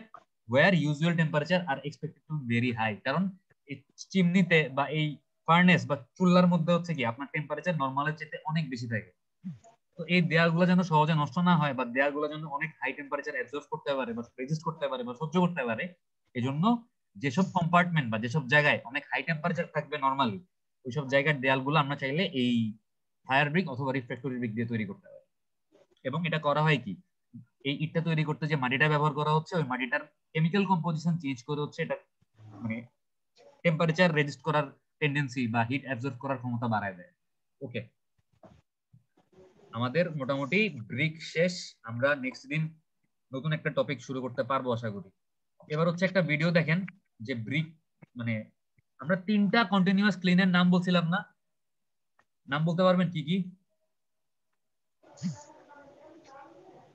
Speaker 1: where usual temperature are expected to very high, কারণ এই চিমনিতে বা এই ফার্নেস বা চুলার মধ্যে হচ্ছে কি আপনার টেম্পারেচার নরমালের চেয়ে অনেক বেশি থাকে। তো এই দেয়ালগুলো যেন সহজে নষ্ট না হয় বা দেয়ালগুলো যেন অনেক হাই টেম্পারেচার অ্যাবজর্ব করতে পারে বা রেজিস্ট করতে পারে বা সহ্য করতে পারে, এজন্য যেসব কম্পার্টমেন্ট বা যেসব জায়গায় অনেক হাই টেম্পারেচার থাকবে নরমালি, ওইসব জায়গার দেয়ালগুলো আমরা চাইলে এই ফায়ার ব্রিক অথবা রিফ্র্যাক্টরি ব্রিক দিয়ে তৈরি করতে পারি। এবং এটা করা হয় কি, এই ইটটা তৈরি করতে যে মাটিটা ব্যবহার করা হচ্ছে ওই মাটিটার কেমিক্যাল কম্পোজিশন চেঞ্জ করে হচ্ছে এটা মানে টেম্পারেচার রেজিস্ট করার টেন্ডেন্সি বা হিট অ্যাবজর্ব করার ক্ষমতা বাড়ায় দেয়। ওকে, আমাদের মোটামুটি ব্রিক শেষ, আমরা নেক্সট দিন নতুন একটা টপিক শুরু করতে পারবো আশা করি। এবার হচ্ছে একটা ভিডিও দেখেন যে ব্রিক মানে আমরা 3টা কন্টিনিউয়াস ক্লিনের নাম বলছিলাম না, নাম বলতে পারবেন কি কি?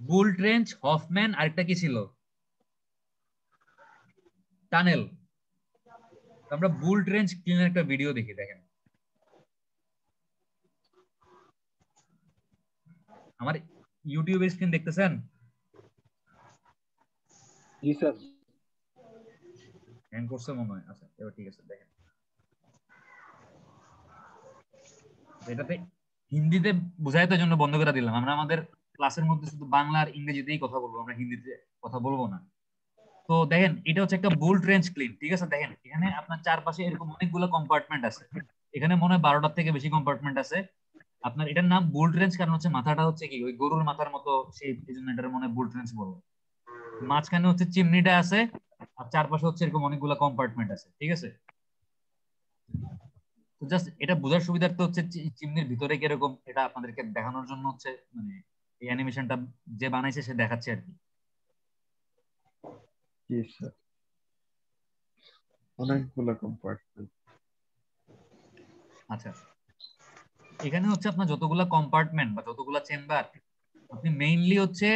Speaker 1: বুল ট্রেঞ্চ, হফম্যান, আরেকটা কি ছিল? টানেল। আমরা বুল ট্রেঞ্চ ক্লিনের একটা ভিডিও দেখি, দেখেন। আমার ইউটিউবের স্ক্রিন দেখতেছেন?
Speaker 3: জি স্যার।
Speaker 1: হ্যাং করছে মনে হয়। আচ্ছা এবার ঠিক আছে, দেখেন। এটাতে হিন্দিতে বুঝাই তো জন্য বন্ধ করে দিলাম। আমরা আমাদের ক্লাসের মধ্যে শুধু বাংলা আর ইংরেজিতেই কথা বলবো, আমরা হিন্দিতে কথা বলবো না। তো দেখেন এটা হচ্ছে একটা বুল ট্রেঞ্চ ক্লিন, ঠিক আছে? দেখেন এখানে আপনার চারপাশে এরকম অনেকগুলো কম্পার্টমেন্ট আছে, এখানে মনে হয় 12টার থেকে বেশি কম্পার্টমেন্ট আছে। আপনার এটার নাম বুল ট্রেঞ্চ কারণ হচ্ছে মাথাটা হচ্ছে কি ওই গরুর মাথার মতো, সেই জন্য এটার মনে হয় বুল ট্রেঞ্চ বলবো। মাঝখানে হচ্ছে চিমনিটা আছে আর চারপাশে হচ্ছে এরকম অনেকগুলো কম্পার্টমেন্ট আছে, ঠিক আছে? তো জাস্ট এটা বোঝার সুবিধার্থে হচ্ছে চিমনির ভিতরে কিরকম এটা আপনাদেরকে দেখানোর জন্য হচ্ছে মানে এই অ্যানিমেশনটা যে বানাইছে সে দেখাচ্ছে আর কি।
Speaker 2: অনেকগুলো কম্পার্টমেন্ট।
Speaker 1: আচ্ছা, এখানে হচ্ছে আপনার যতগুলা কম্পার্টমেন্ট বা যতগুলা চেম্বার, আপনি মেইনলি হচ্ছে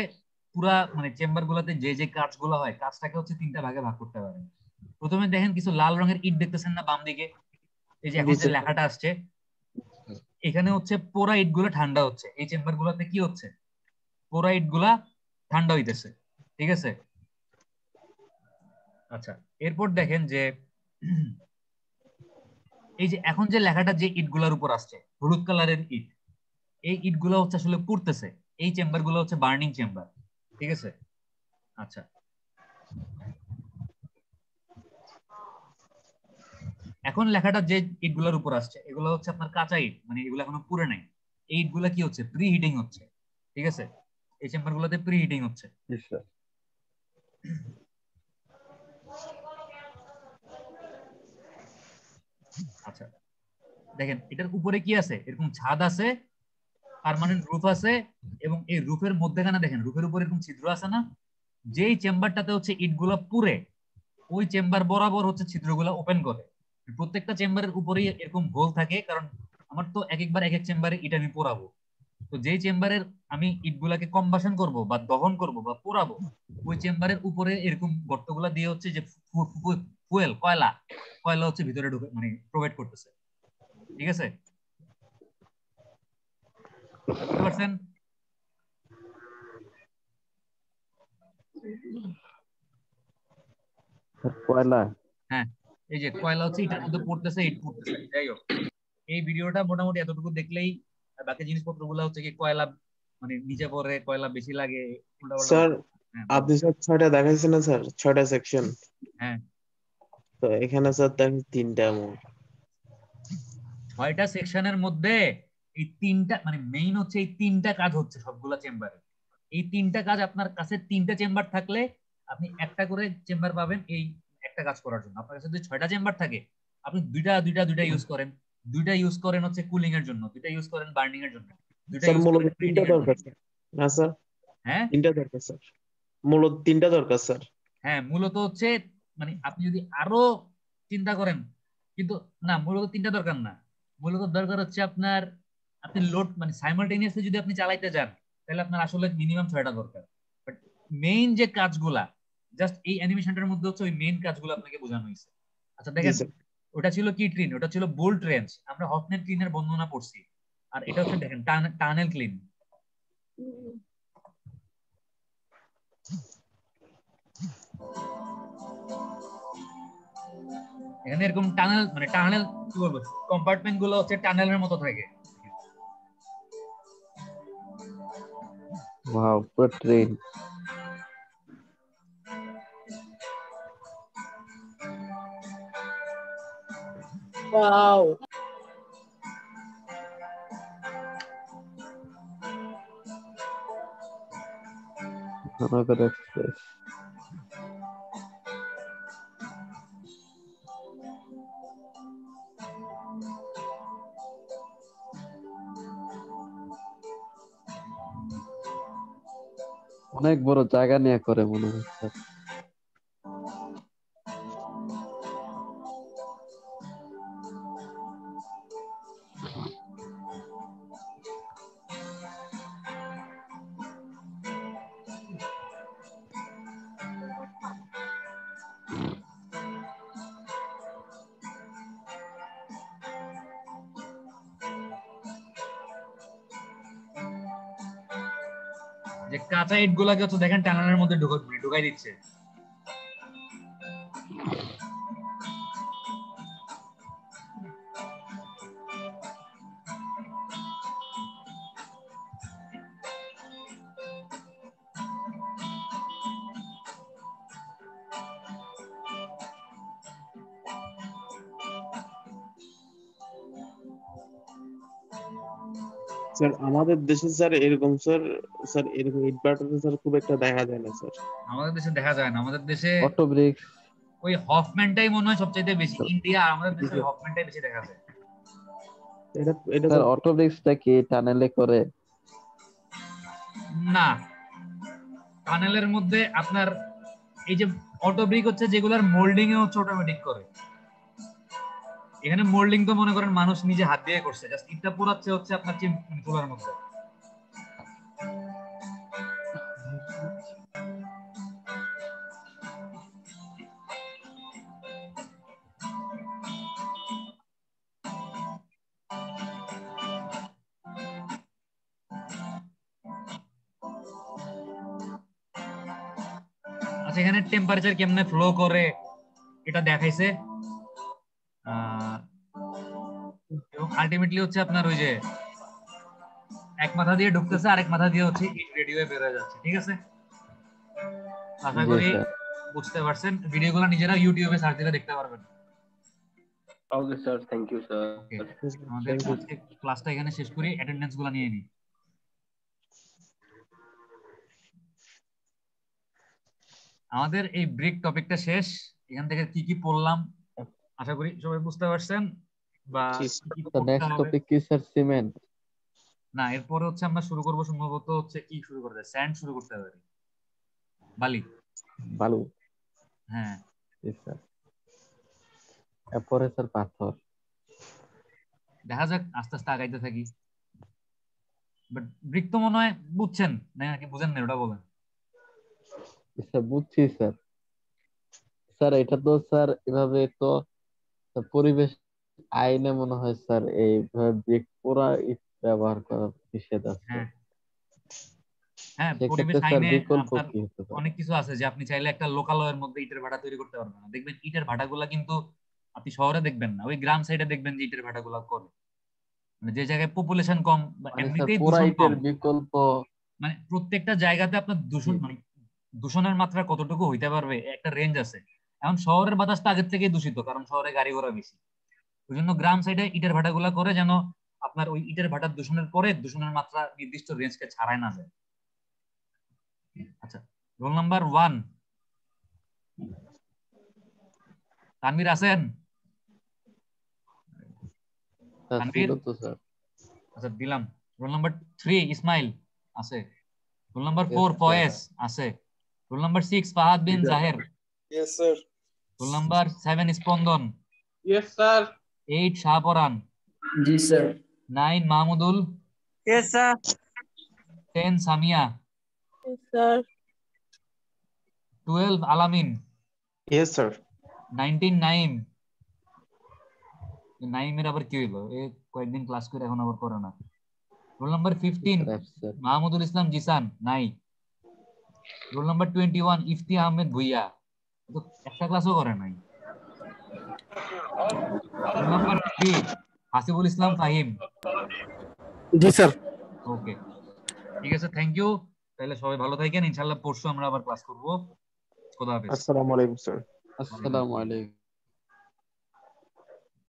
Speaker 1: পুরা মানে চেম্বার গুলাতে যে যে কাজগুলো হয় কাজটাকে হচ্ছে 3টা ভাগে ভাগ করতে পারেন। প্রথমে দেখেন কিছু লাল রঙের ইট দেখতেছেন না বাম দিকে, এই যে এখন যে লেখাটা আসছে, এখানে হচ্ছে পোড়া ইট গুলো ঠান্ডা হচ্ছে। এই চেম্বার গুলাতে কি হচ্ছে, পোড়া ইট গুলা ঠান্ডা হইতেছে, ঠিক আছে? আচ্ছা, এরপর দেখেন যে এই যে এখন যে লেখাটা যে ইট গুলার উপর আসছে হলুদ কালারের ইট, এই ইট গুলো হচ্ছে আসলে পুড়তেছে। এই চেম্বার গুলো হচ্ছে বার্নিং চেম্বার, ঠিক আছে? আচ্ছা, এখন লেখাটা যে ইট গুলার উপর আসছে এগুলো হচ্ছে আপনার কাঁচা ইট, মানে এগুলো এখনো পুড়ে নাই। এই ইট গুলা কি হচ্ছে, প্রি হিটিং হচ্ছে, ঠিক আছে? এই চেম্বার গুলোতে প্রি হিটিং হচ্ছে। আচ্ছা, দেখেন এটার উপরে কি আছে, এরকম ছাদ আছে, পার্মানেন্ট রুফ আছে, এবং এই রুফের মধ্যেখানে দেখেন রুফের উপর এরকম ছিদ্র আছে না? যেই চেম্বারটাতে হচ্ছে ইট গুলা পুড়ে ওই চেম্বার বরাবর হচ্ছে ছিদ্রগুলা ওপেন করে। প্রত্যেকটা চেম্বারের উপরেই এরকম হোল থাকে, কারণ আমার তো এক একবার এক এক চেম্বারে ইট আমি পোড়াবো। তো যেই চেম্বারের আমি ইটগুলাকে কম্বাসন করব বা দহন করব বা পোড়াবো, ওই চেম্বারের উপরে এরকম গর্তগুলা দিয়ে হচ্ছে যে ফুয়েল কয়লা কয়লা হচ্ছে ভিতরে ঢুকে মানে প্রোভাইড করতেছে, ঠিক আছে? বুঝতে পারছেন?
Speaker 2: কয়লা,
Speaker 1: হ্যাঁ, এই যে কয়লা হচ্ছে এটার মধ্যে পড়তেছে, ইট পড়তেছে। যাই হোক, এই ভিডিওটা মোটামুটি এতটুকু দেখলেই বাকি জিনিসপত্র গুলা হচ্ছে কি কয়লা মানে নিচে পড়ে, কয়লা বেশি লাগে,
Speaker 5: স্যার আপনি স্যার 6টা দেখাইছেন না স্যার, 6টা সেকশন?
Speaker 1: হ্যাঁ,
Speaker 5: তো এখানে স্যার দেখেন 3টা মোট।
Speaker 1: 6টা সেকশনের মধ্যে এই 3টা মানে মেইন হচ্ছে এই 3টা কাজ হচ্ছে সবগুলা চেম্বারে। এই 3টা কাজ আপনার কাছে 3টা চেম্বার থাকলে আপনি একটা করে চেম্বার পাবেন এই একটা কাজ করার জন্য। আপনার কাছে যদি 6টা চেম্বার থাকে আপনি দুইটা ইউজ করেন, দুইটা ইউজ করেন হচ্ছে কুলিং এর জন্য, দুইটা ইউজ করেন বার্নিং এর জন্য, দুইটা
Speaker 5: স্যার
Speaker 1: ইউজ
Speaker 5: মূলত
Speaker 1: করেন
Speaker 5: 3টা
Speaker 1: হিটিং এর জন্য।
Speaker 5: দরকার স্যার। না স্যার,
Speaker 1: হ্যাঁ
Speaker 5: 3টা দরকার স্যার। মূলত তিনটা দরকার স্যার।
Speaker 1: হ্যাঁ মূলত হচ্ছে মানে আপনি যদি আরো চিন্তা করেন, কিন্তু না মূলত তিনটা দরকার না, মূলত দরকার হচ্ছে আপনার, আপনি লোড মানে সাইমালটেনিয়াসলি যদি আপনি চালাইতে যান তাহলে আপনার আসলে মিনিমাম 6টা দরকার। বাট মেইন যে কাজগুলা জাস্ট এই অ্যানিমেশনটার মধ্যে হচ্ছে ওই মেইন কাজগুলো আপনাকে বোঝানো হয়েছে। আচ্ছা
Speaker 5: জি
Speaker 1: দেখেন,
Speaker 5: স্যার।
Speaker 1: ওটা ছিল কি ট্রেন, ওটা ছিল বোল্ট রেঞ্জ, আমরা হফম্যান ক্লিনের বর্ণনা পড়ছি। আর এটা হচ্ছে দেখেন টানেল ক্লিন। এখানে এরকম টানেল মানে টানেল কি বলবো, কম্পার্টমেন্ট গুলো হচ্ছে টানেলের মতো থাকে।
Speaker 2: ওয়াও, পুরো ট্রেন।
Speaker 4: ওয়াও।
Speaker 2: মহানগর এক্সপ্রেস। অনেক বড় জায়গা নিয়ে করে মনে হচ্ছে।
Speaker 1: যে কাঁচা ইট গুলাকে হচ্ছে দেখেন টানেলের মধ্যে ঢুকাই দিচ্ছে।
Speaker 5: স্যার আমাদের দেশে স্যার এরকম স্যার, স্যার এরকম ইটভাটা স্যার খুব একটা দেখা যায় না স্যার।
Speaker 1: আমাদের দেশে দেখা যায় না, আমাদের দেশে
Speaker 2: অটো ব্রিক্স।
Speaker 1: ওই হফম্যানটাই মনে হয় সবচেয়ে বেশি, ইন্ডিয়া আর আমাদের দেশে ওই হফম্যানটাই বেশি দেখা যায়।
Speaker 5: এটা এটা
Speaker 2: স্যার অটো ব্রিক্সটা কি টানেলে করে?
Speaker 1: না, টানেলের মধ্যে আপনার এই যে অটো ব্রিক হচ্ছে যেগুলার মোল্ডিং এ হচ্ছে অটোমেটিক করে। এখানে মোল্ডিং তো মনে করেন মানুষ নিজে হাত দিয়ে করছে, জাস্ট ইটটা পুরাচ্ছে হচ্ছে আপনার চুলার মধ্যে। আচ্ছা এখানে টেম্পারেচার কেমনে ফ্লো করে এটা দেখাইছে, এবং আলটিমেটলি হচ্ছে আপনার ওই যে এক মাথা দিয়ে ঢুকতেছে আরেক মাথা দিয়ে হচ্ছে ইট রেডি হয়ে বের হয়ে যাচ্ছে। ঠিক আছে, আশা
Speaker 2: জি
Speaker 1: করি
Speaker 2: স্যার।
Speaker 1: বুঝতে পারছেন। ভিডিওগুলো নিজেরা ইউটিউবে সার্চ দিলে দেখতে পারবেন।
Speaker 3: Okay sir, thank you sir.
Speaker 1: Okay, আমাদের আজকে ক্লাসটা এখানে শেষ করি, অ্যাটেন্ডেন্স গুলো নিয়ে নিই। আমাদের এই ব্রেক টপিকটা শেষ, এখান থেকে কি কি পড়লাম আশা করি সবাই বুঝতে পারছেন, বা কি কি করতে
Speaker 2: নেক্সট
Speaker 1: হবে।
Speaker 2: টপিক কি স্যার? সিমেন্ট?
Speaker 1: না, এরপরে হচ্ছে আমরা শুরু করবো সম্ভবত হচ্ছে কি শুরু করতে, স্যান্ড শুরু করতে পারি, বালি।
Speaker 2: বালু?
Speaker 1: হ্যাঁ
Speaker 2: জি স্যার। এরপরে স্যার পাথর।
Speaker 1: দেখা যাক, আস্তে আস্তে আগাইতে থাকি। বাট ব্রিক তো মনে হয় বুঝছেন নাকি বুঝেন না, ওটা বলেন।
Speaker 2: স্যার বুঝছি স্যার। স্যার এটা তো স্যার এভাবে তো পরিবেশ আইনে মনে হয় স্যার এইভাবে ব্রিক পোড়া ইট ব্যবহার করা নিষেধ আছে।
Speaker 1: হ্যাঁ হ্যাঁ, পরিবেশ
Speaker 2: সেক্ষেত্রে স্যার
Speaker 1: আইনে
Speaker 2: বিকল্প
Speaker 1: আপনার
Speaker 2: কি হতে পারে?
Speaker 1: অনেক কিছু আছে যে আপনি চাইলে একটা লোকালয়ের মধ্যে ইটের ভাটা তৈরি করতে পারবেন না। দেখবেন ইটের ভাটাগুলা কিন্তু আপনি শহরে দেখবেন না, ওই গ্রাম সাইডে দেখবেন যে ইটের ভাটাগুলা করে, মানে যে জায়গায় পপুলেশন কম বা
Speaker 2: মানে স্যার
Speaker 1: এমনিতেই
Speaker 2: পোড়া
Speaker 1: দূষণ
Speaker 2: ইটের
Speaker 1: কম,
Speaker 2: বিকল্প?
Speaker 1: মানে প্রত্যেকটা জায়গাতে আপনার
Speaker 2: জি
Speaker 1: দূষণ মানে দূষণের মাত্রা কতটুকু হইতে পারবে একটা রেঞ্জ আছে। এখন শহরের বাতাসটা আগের থেকেই দূষিত, কারণ শহরে গাড়ি ঘোড়া বেশি। ওই জন্য গ্রাম সাইডে ইটের ভাটাগুলা করে যেন আপনার ওই ইটের ভাটার দূষণের পরে দূষণের মাত্রা নির্দিষ্ট রেঞ্জকে ছাড়ায় না যায়। আচ্ছা, রোল নাম্বার 1 তানভীর আছেন?
Speaker 2: স্যার
Speaker 1: তানভীর,
Speaker 2: ছিল তো স্যার।
Speaker 1: আচ্ছা দিলাম। রোল নাম্বার 3 ইসমাইল আছে। Roll number
Speaker 2: Yes,
Speaker 1: 4
Speaker 2: sir.
Speaker 1: Faiz আছে। Roll number 6 Fahad bin Zaher.
Speaker 6: Yes, sir.
Speaker 1: Roll number 7 Spandan.
Speaker 6: Yes, sir.
Speaker 1: 8 Shahparan.
Speaker 7: জি sir.
Speaker 1: 9 Mahmudul.
Speaker 7: Yes, sir.
Speaker 1: 10 Samia.
Speaker 4: Yes, sir.
Speaker 1: 12 আলামিন।
Speaker 5: Yes, sir.
Speaker 1: 19 নাইম। নাইমের আবার কি হইলো? এ কয়েকদিন ক্লাস করে এখন আবার করে না। রোল নাম্বার 15 মাহমুদুল ইসলাম জিসান নাই। রোল নাম্বার 21 ইফতি আহমেদ ভুইয়া, তো একটা ক্লাসও করে নাই। রোল নাম্বার 3 হাসিবুল ইসলাম ফাহিম।
Speaker 6: জি স্যার।
Speaker 1: ওকে, ঠিক আছে, থ্যাংক ইউ। তাহলে সবাই ভালো থাকেন, ইনশাআল্লাহ পরশু আমরা আবার ক্লাস করব। খোদা হাফেজ।
Speaker 5: আসসালামু আলাইকুম স্যার।
Speaker 2: আসসালামু আলাইকুম।